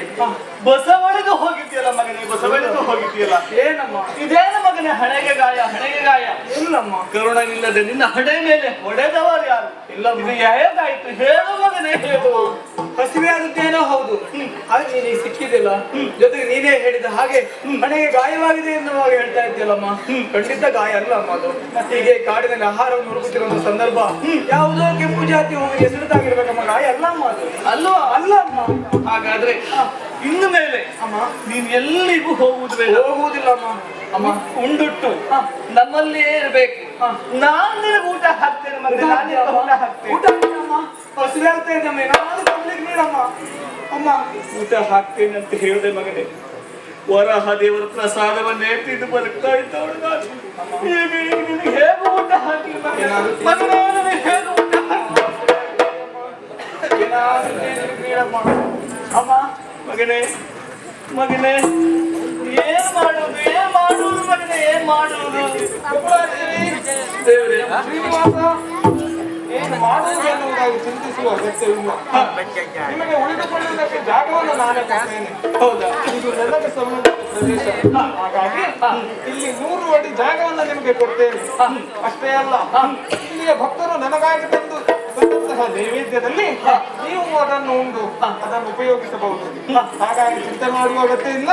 ಬಸವಳಿದು ಹೋಗಿದ್ಯಲ್ಲ ಮಗನೇ, ಬಸವಳಿದು ಹೋಗಿದ್ಯಲ್ಲ. ಏನಮ್ಮ ಇದೇನು ಮಗನೇ ಹಣೆಗೆ ಗಾಯ, ಹಣೆಗೆ ಗಾಯ? ಇಲ್ಲಮ್ಮ, ಕರುಣವಿಲ್ಲದೆ ನಿನ್ನ ಹಣೆ ಮೇಲೆ ಹೊಡೆದವರು ಯಾರು? ಇಲ್ಲ. ಇದು ಹೇಗಾಯ್ತು ಹೇಳು ಮಗನೇ, ಹೇಳು. ಹಸಿವೆ ಆದದ್ದೇನೋ ಹೌದು, ಹಾಗೆ ನೀನು ಸಿಕ್ಕಿದಿಲ್ಲ. ಜೊತೆಗೆ ನೀನೇ ಹೇಳಿದ ಹಾಗೆ ಹಣೆಗೆ ಗಾಯವಾಗಿದೆ ಎನ್ನುವಾಗ ಹೇಳ್ತಾ ಇದ್ದೀಯಲ್ಲಮ್ಮ. ಖಂಡಿತ ಗಾಯ ಅಲ್ಲ ಅಮ್ಮ ಅದು. ಹೀಗೆ ಕಾಡಿನಲ್ಲಿ ಆಹಾರವನ್ನು ಹುಡುಕುತ್ತಿರುವ ಸಂದರ್ಭ ಯಾವುದೋ ಕೆಂಪು ಜಾತಿ ಹೋಗಿ ಹೆಸರುತ್ತಾಗಿರ್ಬೇಕಮ್ಮ. ಗಾಯ ಅಲ್ಲ ಅಮ್ಮ ಅದು. ಅಲ್ವಾ? ಅಲ್ಲ ಅಮ್ಮ. ಹಾಗಾದ್ರೆ ಇನ್ನು ಮೇಲೆ ಅಮ್ಮ ನೀನ್ ಎಲ್ಲಿಗೂ ಹೋಗುವುದಿಲ್ಲ ಅಮ್ಮ. ಅಮ್ಮ ಉಂಡುಟ್ಟು ನಮ್ಮಲ್ಲಿಯೇ ಇರ್ಬೇಕು. ನಾನ್ ನಿನಗೆ ಊಟ ಹಾಕ್ತೇನೆ ಮಗ, ಊಟ ಹಾಕ್ತೇನೆ. ಊಟ ಅಮ್ಮ ಹಸಿವೆ ಆಗ್ತಾ ಇದ್ದಮ್ಮ, ನಾನು ಕೊಡ್ಲಿಕ್ಕೆ ನೀಡಮ್ಮ. ಅಮ್ಮ ಊಟ ಹಾಕ್ತೇನೆ ಅಂತ ಹೇಳಿದೆ ಮಗನೇ. ವರಹ ದೇವರ ಪ್ರಸಾದವನ್ನೇ ತಿಂದು ಬದುಕ್ತಾ ಇದ್ದವಳು ನಾನು. ಈಗ ನಿನಗೆ ಹೇಗೆ ಊಟ ಹಾಕಿ ಮಗನೇ, ನನಗೆ ಹೇಗೆ ಊಟ ಹಾಕಿ ಅಮ್ಮ? ಮಗನೇ ಮಗನೇ, ಏನ್ ಮಾಡುವುದು ಮಗನೇ, ಏನ್ ಮಾಡುವುದು? ದೇವರೇ, ಶ್ರೀನಿವಾಸ, ಏನು ಮಾಡುವುದು ಎನ್ನುವುದಾಗಿ ಚಿಂತಿಸುವ ಅಗತ್ಯವಿಲ್ಲ. ನಿಮಗೆ ಉಳಿದುಕೊಳ್ಳುವುದಕ್ಕೆ ಜಾಗವನ್ನು ನಾನೇ ಕೊಡ್ತೇನೆ. ಹೌದಾ? ಇದು ನನಗೆ ಸಂಬಂಧಿಸಿದ ಪ್ರದೇಶ. ಹಾಗಾಗಿ ಇಲ್ಲಿ 100 ಅಡಿ ಜಾಗವನ್ನು ನಿಮಗೆ ಕೊಡ್ತೇನೆ. ಅಷ್ಟೇ ಅಲ್ಲ, ಇಲ್ಲಿಯ ಭಕ್ತರು ನನಗಾಗಿ ತಂದಂತಹ ನೈವೇದ್ಯದಲ್ಲಿ ನೀವು ಅದನ್ನು ಉಂಡು ಅದನ್ನು ಉಪಯೋಗಿಸಬಹುದು. ಹಾಗಾಗಿ ಚಿಂತೆ ಮಾಡುವ ಅಗತ್ಯ ಇಲ್ಲ.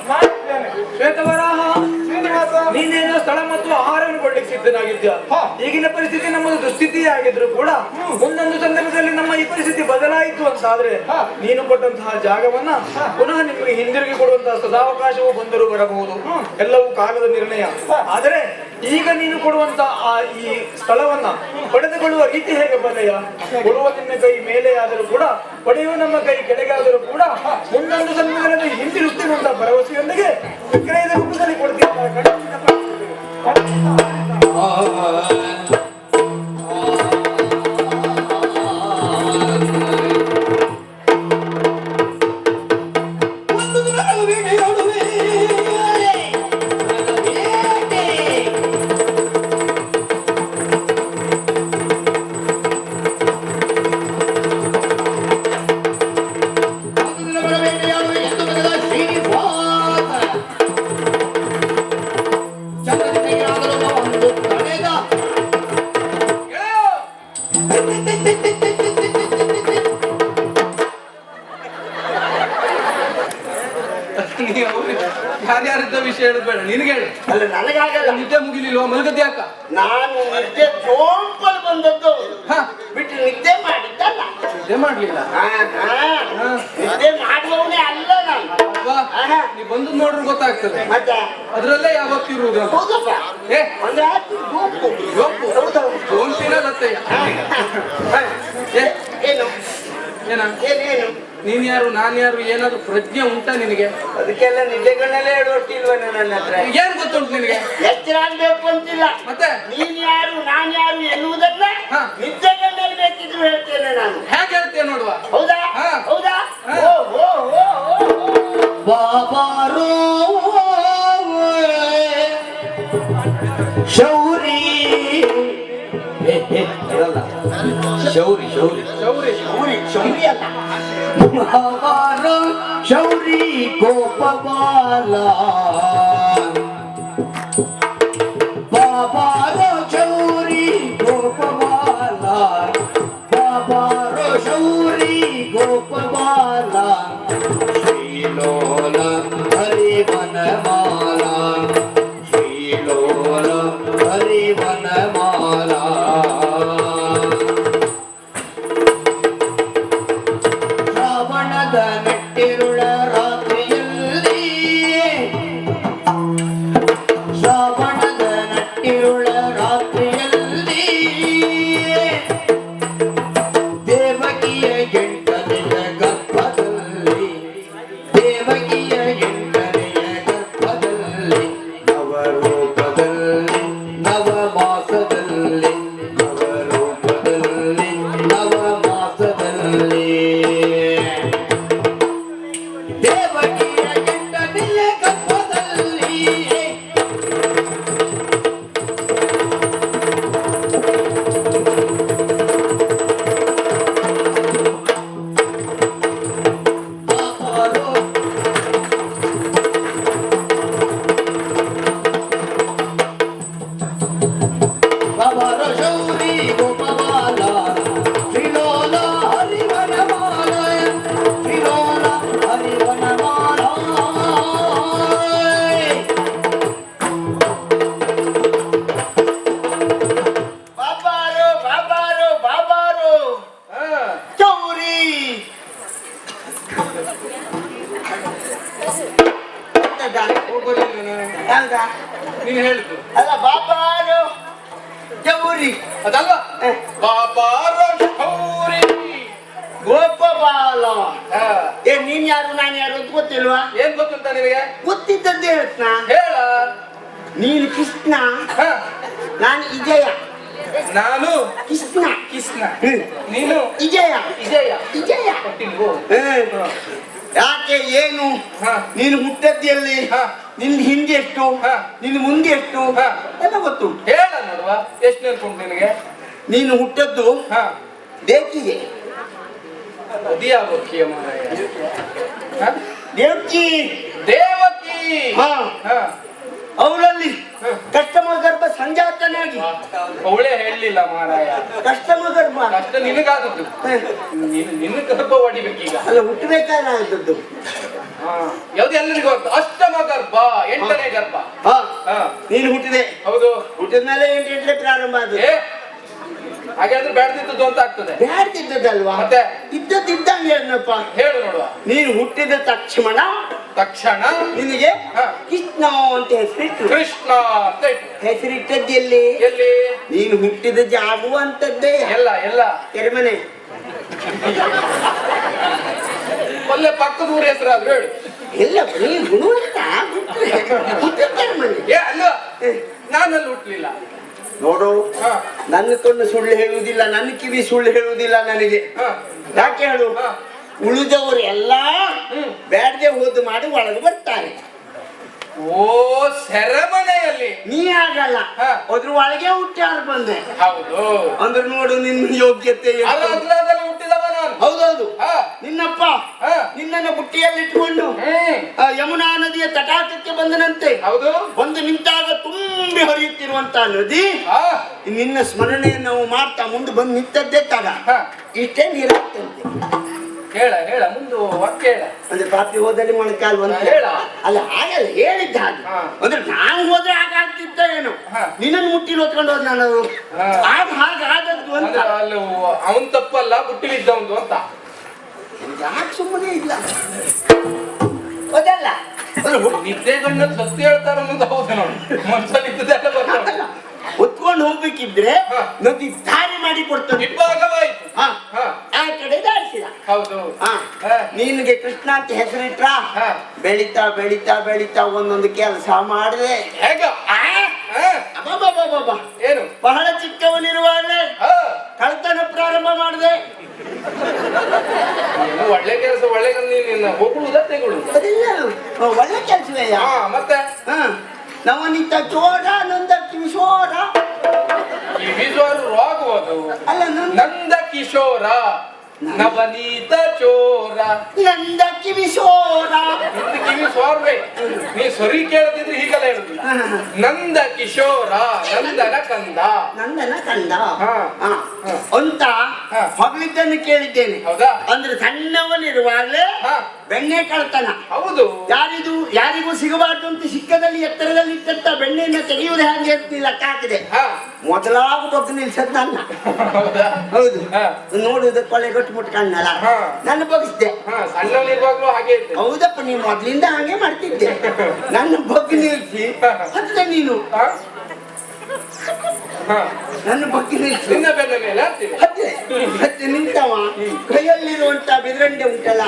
ನಾನಿದ್ದೇನೆ. ಶ್ವೇತವರಾಹ, ಶ್ರೀನಿವಾಸ, ನೀನೇನೋ ಸ್ಥಳ ಮತ್ತು ಆಹಾರವನ್ನು ಕೊಡ್ಲಿಕ್ಕೆ ಸಿದ್ಧನಾಗಿದ್ಯಾ? ಈಗಿನ ಪರಿಸ್ಥಿತಿ ನಮ್ಮದು ದುಸ್ಥಿತಿಯೇ ಆಗಿದ್ರು ಕೂಡ ಒಂದೊಂದು ಸಂದರ್ಭದಲ್ಲಿ ನಮ್ಮ ಈ ಪರಿಸ್ಥಿತಿ ಬದಲಾಯಿತು ಅಂತಾದ್ರೆ ನೀನು ಕೊಟ್ಟಂತಹ ಜಾಗವನ್ನ ಪುನಃ ನಿಮಗೆ ಹಿಂದಿರುಗಿ ಕೊಡುವಂತಹ ಸದಾವಕಾಶವೂ ಬಂದರೂ ಬರಬಹುದು. ಎಲ್ಲವೂ ಕಾಲದ ನಿರ್ಣಯ. ಆದರೆ ಈಗ ನೀನು ಕೊಡುವಂತಹ ಈ ಸ್ಥಳವನ್ನ ಪಡೆದುಕೊಳ್ಳುವ ರೀತಿ ಹೇಗೆ ಬದೆಯ? ಕೊಡುವ ನಿನ್ನ ಕೈ ಮೇಲೆ ಆದರೂ ಕೂಡ ಪಡೆಯುವ ನಮ್ಮ ಕೈ ಕೆಳಗೆ ಆದರೂ ಕೂಡ ಒಂದೊಂದು ಸಂದರ್ಭದಲ್ಲಿ ಹಿಂದಿರುತ್ತೇನೆ ಭರವಸೆಯೊಂದಿಗೆ ವಿಕ್ರಯದ ರೂಪದಲ್ಲಿ ಕೊಡ್ತೀನಿ. ಯಾರ್ಯಾರಿದ್ದ ವಿಷಯ ಹೇಳುದು ಬೇಡ, ನಿನಗೆ ಹೇಳು. ಅಲ್ಲ, ನನಗಾಗಲ್ಲ. ನಿದ್ದೆ ಮುಗಿಲಿಲ್ವಾ? ಮಲಗದ್ದೆ ಯಾಕ? ನಾನು ನಿದ್ದೆ ಜೋಂಪಲ್ ಬಂದದ್ದು ಬಿಟ್ಟು ನಿದ್ದೆ ಮಾಡಿದ್ದಲ್ಲ. ನಿದ್ದೆ ಮಾಡ್ಲಿಲ್ಲ? ನಿದ್ದೆ ಮಾಡುವವನೇ ಅಲ್ಲ ನಾನು. ನೀ ಬಂದು ನೋಡ್ರು ಗೊತ್ತಾಗ್ತದೆ. ಮತ್ತೆ ಅದ್ರಲ್ಲೇ ಯಾವತ್ತು ಇರುವುದು? ಹೌದಪ್ಪ, ಏ ಅಂದ್ರೆ ಜೋಂಪು ಜೋಂಪಿನ ಲತ್ತಯ್ಯ. ಏನು ಏನ ಏನೇನು ನೀನ್ ಯಾರು ನಾನ್ ಯಾರು ಏನಾದ್ರು ಪ್ರಜ್ಞೆ ಉಂಟಾ ನಿನಗೆ? ಅದಕ್ಕೆಲ್ಲ ನಿದ್ದೆಗಳನ್ನೆಲ್ಲ ಹೇಳುವಷ್ಟಿಲ್ವ ನನ್ನ ಹತ್ರ? ಏನ್ ಗೊತ್ತುಂಟು ನಿನಗೆ? ಎಚ್ಚರ ಆಗ್ಬೇಕು ಅಂತಿಲ್ಲ. ಮತ್ತೆ ನೀನ್ ಯಾರು ನಾನ್ ಯಾರು ಎನ್ನುವುದನ್ನ ನಿದ್ದೆಗಳಲ್ಲಿ ಬೇಕಿದ್ರು ಹೇಳ್ತೇನೆ ನಾನು. ಹೇಗೆ ಹೇಳ್ತೇನೆ ನೋಡುವ. ಹೌದಾ? ಹೌದಾ? ಬಾಬಾರೋ ಶೌರಿ, ಶೌರಿ ಶೌರಿ ಶೌರಿ ಶೌರಿ ಶೌರಿ ಅಲ್ಲ, ಬಾಬಾರೋ ಶೌರಿ ಗೋಪಬಾಲ, ಬಾಬಾರೋ ಶೌರಿ ಗೋಪಬಾಲ, ಬಾಬಾರೋ ಶೌರಿ ಗೋಪಬಾಲ, ಶ್ರೀಲೋಲ ಹರಿವನಮಾಲ, ಶ್ರೀಲೋಲ ಹರಿವನಮಾಲ. ಶ್ರಾವಣದ ನೆಟ್ಟಿರುಳ ರಾತ್ರಿಯಲ್ಲಿ, ಶ್ರಾವಣದ ನಟ್ಟಿರುಳ ರಾತ್ರಿಯಲ್ಲಿ, ದೇವಕಿಯ ಎಂಟನೆಯ ಗರ್ಭದಲ್ಲಿ, ದೇವಕಿಯ ಎಂಟನೆಯ ಗರ್ಭದಲ್ಲಿ, ನವರೂಪದಲ್ಲಿ ನವಮಾಸದಲ್ಲಿ, ನವರೂಪದಲ್ಲಿ ನವಮಾಸದಲ್ಲಿ, ದೇವಕಿಯ ಎಂಟನೆಯ ಗರ್ಭದಲ್ಲಿ, ಬಾಬಾರೋ ಬಾಬಾರೋ ಶೌರಿ ಗೋಪಬಾಲ, ಶ್ರೀಲೋಲ ಹರಿವನಮಾಲ, ಶ್ರೀಲೋಲ ಹರಿವನಮಾಲ. ಬಾಬಾರು ಬಾಬಾರು ಬಾಬಾರು ಚೌರಿ. ಹೌದಾ? ನೀನ್ ಹೇಳಿದ್ದು ಅಲ್ಲ, ಬಾಬಾರು ಚೌರಿ ಅದಲ್ಲ. ಬಾಬಾರೋ ಶೌರಿ ಗೋಪಾಲ. ಹಾ. ನೀನ್ ಯಾರು ನಾನು ಯಾರು ಅಂತ ಗೊತ್ತಿಲ್ವಾ? ಏನ್ ಗೊತ್ತುಂಟ ನಿನಗೆ? ಗೊತ್ತಿದ್ದದ್ದೇ ಹೇಳ್ತನಾ? ಹೇಳ. ನೀನು ಕೃಷ್ಣ, ಹಾ. ನಾನು ವಿಜಯ. ನಾನು ಕೃಷ್ಣ. ಕೃಷ್ಣ, ನೀನು ವಿಜಯ. ವಿಜಯ. ವಿಜಯ. ಒಟ್ಟಿಲ್ವೋ? ಯಾಕೆ ಏನು? ಹಾ. ನೀನು ಹುಟ್ಟದ್ದಲ್ಲಿ ಹಾ. ನಿನ್ ಹಿಂದೆ ಎಷ್ಟು, ಹಾ. ನಿನ್ ಮುಂದೆ ಎಷ್ಟು ಹಾ. ಎಲ್ಲ ಗೊತ್ತು. ಹೇಳ ನೋಡುವ, ಎಷ್ಟು ನೆನ್ಪುಂಟು ನಿನಗೆ? ನೀನು ಹುಟ್ಟದ್ದು ಹಾ. ದೇವಕಿಗೆ. ಅದಿಯಾ ಬಕ್ಕಿಯ ಮಾರಾಯ? ಹಾ? ದೇವಕಿ. ದೇವಕಿ. ಹಾ. ಹಾ. ಅವಳಲ್ಲಿ ಕಷ್ಟಮ ಗರ್ಭ ಸಂಜಾತನಾಗಿ. ಅವಳೇ ಹೇಳಲಿಲ್ಲ ಮಾರಾಯ. ಕಷ್ಟಮ ಗರ್ಭ ಕಷ್ಟ ನಿನಗಾದದ್ದು. ನಿನ್ನ ಗರ್ಭ ಹೊಡಿಬೇಕೀಗ. ಅಲ್ಲ ಹುಟ್ಟಬೇಕಾದದ್ದು. ಯಾವ್ದು ಎಲ್ಲರಿಗೂ ಗೊತ್ತು. ಅಷ್ಟಮ ಗರ್ಭ, 8ನೇ ಗರ್ಭ. ಹಾ. ಹಾ. ನೀನು ಹುಟ್ಟಿದೆ. ಹೌದು. ಹುಟ್ಟಿದ ಮೇಲೆ 8 ಪ್ರಾರಂಭ ಆದ. ಹಾಗಾದ್ರೆ ಬೇಡದಿದ್ದದ್ದು ಅಂತ ಆಗ್ತದೆ. ಬ್ಯಾಡ್ತಿದ್ದದಲ್ವಾ? ಮತ್ತೆ ಇದ್ದದ್ದಂಗೆ ಏನಪ್ಪ ಹೇಳು ನೋಡುವ. ನೀನು ಹುಟ್ಟಿದ ತಕ್ಷಣ ನಿನಗೆ ಹಾ. ಕೃಷ್ಣ ಅಂತ ಹೆಸರಿಟ್ಟು. ಕೃಷ್ಣ ಅಂತ ಇಟ್ಟು. ಹೆಸರಿಟ್ಟದ್ದು ಎಲ್ಲಿ? ಎಲ್ಲಿ? ನೀನು ಹುಟ್ಟಿದ ಜಾಗುವಂತದ್ದೇ. ಎಲ್ಲ ಎಲ್ಲ ಕೆರೆಮನೆ. ಒಳ್ಳೆ ಪಕ್ಕದ ಊರ ಹೆಸರಾದ್ರು ಹೇಳು. ಎಲ್ಲ ನೀನು ಗುಣವಂತ ಹುಟ್ಟಿದ ಕೆರೆಮನೆ. ಅಲ್ಲ, ನಾನಲ್ಲಿ ಹುಟ್ಲಿಲ್ಲ ನೋಡು. ಹಾ. ನನ್ನ ಕಣ್ಣು ಸುಳ್ಳು ಹೇಳುವುದಿಲ್ಲ, ನನ್ನ ಕಿವಿ ಸುಳ್ಳು ಹೇಳುವುದಿಲ್ಲ ನನಗೆ. ಹಾ. ಯಾಕೆ ಹೇಳು? ಹಾ. ಉಳಿದವರು ಎಲ್ಲಾ ಬ್ಯಾಡ್ಗೆ ಹೋದು ಮಾಡಿ ಒಳಗೆ ಬರ್ತಾರೆ. ಓ, ಸೆರೆಮನೆಯಲ್ಲಿ ನೀ ಆಗಲ್ಲ. ಹಾ. ಅದ್ರ ಒಳಗೆ ಹುಟ್ಟ್ಯಾರು ಬಂದೆ. ಹೌದು. ಅಂದ್ರೆ ನೋಡು ನಿನ್ನ ಯೋಗ್ಯತೆ ಎಷ್ಟು. ಅಲ್ಲ, ಅಗ್ರದಲ್ಲಿ ಹುಟ್ಟಿದವ ನಾನು. ಹೌದೌದು. ಹಾ. ನಿನ್ನಪ್ಪ ಹಾ. ನಿನ್ನನ್ನು ಬುಟ್ಟಿಯಲ್ಲಿಟ್ಟುಕೊಂಡು ಯಮುನಾ ನದಿಯ ತಟಾಕಕ್ಕೆ ಬಂದನಂತೆ. ಹೌದು. ಬಂದು ನಿಂತಾಗ ತುಂಬಿ ಹರಿಯುತ್ತಿರುವಂತಹ ನದಿ ಹಾ. ನಿನ್ನ ಸ್ಮರಣೆಯನ್ನು ನಾವು ಮಾಡ್ತಾ ಮುಂದೆ ಬಂದು ನಿಂತದ್ದೇ ತಡ. ಹಾ. ಇಷ್ಟೇ ನೀರಾಗ್ತಂತೆ. ಹೇಳ ಹೇಳ, ಮುಂದೆ ವಾಕ್ಯ ಹೇಳ. ಅಂದ್ರೆ ಪಾಪಿ ಹೋದಲ್ಲಿ ಮೊಣಕಾಲು ಬಂದ. ಹೇಳ. ಅಲ್ಲ ಹಾಗಲ್ಲ, ಹೇಳಿದ್ದ ಹಾಗೆ. ಹಾ. ಅಂದ್ರೆ ನಾವು ಹೋದ್ರೆ ಹಾಗಾಗ್ತಿತ್ತ ಏನು? ಹಾ. ನಿನ್ನನ್ನು ಮುಟ್ಟಿಲ್ ಹೊತ್ಕೊಂಡು ಹೋದ್ ನಾನು. ಹಾ. ಆಗ ಹಾಗಾದದ್ದು ಅಂತ. ಅಂದ್ರೆ ಅಲ್ಲಿ ಅವನ್ ತಪ್ಪಲ್ಲ, ಬುಟ್ಟಿಲಿದ್ದವನು ಅಂತ. ಯಾಕೆ ಸುಮ್ಮನೆ ಇಲ್ಲ ಅದಲ್ಲ. ನಿದ್ದೆ ಗಣ್ಣ ಸತ್ಯ ಹೇಳ್ತಾರ ಅನ್ನೋದು ಹೌದು ನೋಡಿ. ಮನ್ಸಲ್ಲಿ ಇದ್ದದೆಲ್ಲ ಬರ್ತಾವ. ಹೊತ್ಕೊಂಡು ಹೋಗ್ಬೇಕಿದ್ರೆ ಹಾ. ನದಿ ದಾರಿ ಮಾಡಿ ಕೊಡ್ತದೆ. ಇಬ್ಬಾಗವಾಯ್ತು. ಹಾ. ಹಾ. ಆ ಕಡೆ ದಾರಿಸಿದ. ಹೌದು. ಹಾ. ಹಾ. ನಿನ್ಗೆ ಕೃಷ್ಣ ಅಂತ ಹೆಸರಿಟ್ರ. ಹಾ. ಬೆಳಿತಾ ಬೆಳಿತಾ ಬೆಳಿತಾ ಒಂದೊಂದು ಕೆಲಸ ಮಾಡಿದೆ. ಹೇಗ? ಹಾ. ಅಬ್ಬಬ್ಬಬ್ಬಬ್ಬ. ಏನು? ಬಹಳ ಚಿಕ್ಕವನಿರುವಾಗಲೇ ಹಾ. ಕಳ್ತನ ಪ್ರಾರಂಭ ಮಾಡಿದೆ. ಏನು ಒಳ್ಳೆ ಕೆಲಸ, ಒಳ್ಳೆ ಕೆಲಸ. ನೀನು ಹೋಗುವುದ ತೆಗೊಳ್ಳುದ? ಅದೆಲ್ಲ ಒಳ್ಳೆ ಕೆಲಸವೇ. ಹಾ. ಮತ್ತೆ ನವನಿತ ಚೋರ ನಂದ ಕಿಶೋರ. ಈ ವಿಜುವಲ್ ರಾಗವುದು. ಅಲ್ಲ ನಂದ ಕಿಶೋರ, ನವನೀತ ಚೋರ. ನಂದ ಕಿಶೋರ. ನಿಂದ ಕಿವಿ ಸೋರ್ವೆ. ನೀ ಸರಿ ಕೇಳದಿದ್ರೆ ಹೀಗೆಲ್ಲ ಹೇಳುದಿಲ್ಲ. ನಂದ ಕಿಶೋರ, ನಂದನ ಕಂದ. ನಂದನ ಕಂದ. ಹಾ. ಅಂತ ಹಾ. ಹೊಗಳಿದ್ದನ್ನು ಕೇಳಿದ್ದೇನೆ. ಹೌದಾ? ಅಂದ್ರೆ ಸಣ್ಣವನಿರುವಾಗಲೇ ಹಾ. ಬೆಣ್ಣೆ ಕಳ್ತನ. ಹೌದು. ಯಾರಿಗೂ ಸಿಗಬಾರ್ದು ಅಂತ ಸಿಕ್ಕದಲ್ಲಿ ಎತ್ತರದಲ್ಲಿ ಇಟ್ಟಂತ ಬೆಣ್ಣೆಯನ್ನು ತೆಗೆಯುವುದು ಹೇಗೆ ಅಂತ ಲೆಕ್ಕ ಹಾಕಿದೆ. ಹಾ. ಮೊದಲಾಗ ಬಗ್ಗೆ ನಿಲ್ಸದ್ ನನ್ನ. ಹೌದಾ? ಹೌದು. ಹಾ. ನೋಡುವುದ ಕೊಳೆ ಗಟ್ಟು ಮುಟ್ಕಣ್ಣಲ್ಲ. ಹಾ. ನನ್ನ ಬಗ್ಗಿಸ್ದೆ. ಹಾ. ಸಣ್ಣವನಿರುವಾಗ್ಲೂ ಹಾಗೆ ಇದ್ದೆ. ಹೌದಪ್ಪ, ನೀ ಮೊದ್ಲಿಂದ ಹಾಗೆ ಮಾಡ್ತಿದ್ದೆ. ನನ್ನ ಬಗ್ಗೆ ನಿಲ್ಸಿ ಹತ್ತಿದೆ ನೀನು. ಹಾ. ಹಾ. ನನ್ನ ಬಗ್ಗೆ ನಿಲ್ಸಿ ನಿನ್ನ ಬೆನ್ನ ಮೇಲೆ ಹತ್ತಿದೆ. ಹತ್ತಿ ನಿಂತವ ಕೈಯಲ್ಲಿರುವಂತ ಬೆದರಂಡೆ ಉಂಟಲ್ಲ,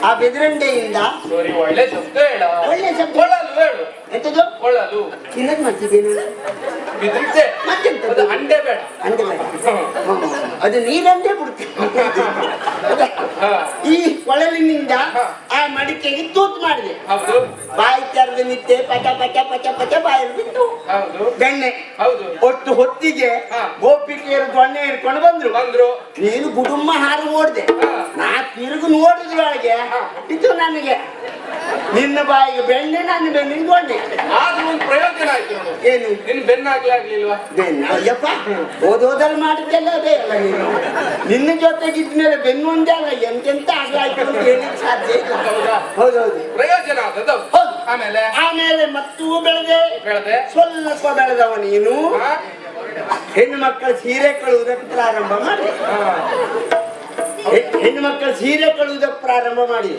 ಆ ಬೆದರಂಡೆಯಿಂದ ಸರಿ, ಒಳ್ಳೆ ಶಬ್ದ ಹೇಳ. ಒಳ್ಳೆ ಶಬ್ದ. ಕೊಳ್ಳಲು ಹೇಳು. ಎಂತದು? ಕೊಳ್ಳಲು. ತಿನ್ನದ್ ಮಾಡ್ತಿದ್ದೇನೆ. ಬಿದ್ರಿದ್ದೆ. ಮತ್ತೆಂತದು? ಅದು ಅಂಡೆ ಬೇಡ. ಅಂಡೆ ಬೇಡ. ಅದು ನೀರಂಡೆ ಬಿಡ್ತೀನಿ. ಹಾ. ಈ ಕೊಳಲಿನಿಂದ ಆ ಮಡಿಕೆಗೆ ತೂತು ಮಾಡಿದೆ. ಹೌದು. ಬಾಯಿ ತೆರೆದು ನಿಂತೆ ಪಚ ಪಚ ಪಚ ಪಚ ಬಾಯಲ್ಲಿ ಬಿಟ್ಟು ಹೌದು. ಬೆಣ್ಣೆ. ಹೌದು. ಒಟ್ಟು ಹೊತ್ತಿಗೆ ಹಾ. ಗೋಪಿಕೆಯರು ದೊಣ್ಣೆ ಹಿಡ್ಕೊಂಡು ಬಂದ್ರು. ನೀನು ಗುಡುಮ್ಮ ಹಾರು ಓಡ್ದೆ. ಹಾ. ನಾ ತಿರುಗು ನೋಡಿದ್ರೊಳಗೆ ಇದು ನನಗೆ ನಿನ್ನ ಬಾಯಿಗೆ ಬೆಣ್ಣೆ, ನನ್ನ ಬೆನ್ನಿಗೆ ದೊಣ್ಣೆ. ಆದ್ರೂ ಒಂದು ಪ್ರಯೋಜನ ಆಯ್ತು ನೋಡು. ಏನು? ನಿನ್ ಬೆನ್ನಾಗ್ಲಾಗ್ಲಿಲ್ವಾ? ಬೆನ್ನು ಅಯ್ಯಪ್ಪ, ಓದೋದಲ್ಲಿ ಮಾಡಿದ್ದೆಲ್ಲ ಅದೇ ಅಲ್ಲ. ನೀನು ನಿನ್ನ ಜೊತೆಗಿದ್ಮೇಲೆ ಬೆನ್ನು ಒಂದೇ ಅಲ್ಲ, ಎಂತೆಂತ ಆಗ್ಲಾಯ್ತು ಅಂತ ಹೇಳಿಕ್ ಸಾಧ್ಯ ಇಲ್ಲ. ಹೌದಾ? ಹೌದೌದು. ಪ್ರಯೋಜನ ಆದದ್ದು. ಹೌದು. ಆಮೇಲೆ ಮತ್ತೂ ಬೆಳೆದೆ. ಸ್ವಲ್ಪ ಬೆಳೆದವ ನೀನು ಹಾ. ಹೆಣ್ಣು ಮಕ್ಕಳ ಸೀರೆ ಕಳುವುದಕ್ಕೆ ಪ್ರಾರಂಭ ಮಾಡಿ. ಹೆಣ್ಣು ಮಕ್ಕಳ ಸೀರೆ ಕಳುವುದಕ್ಕೆ ಪ್ರಾರಂಭ ಮಾಡಿ.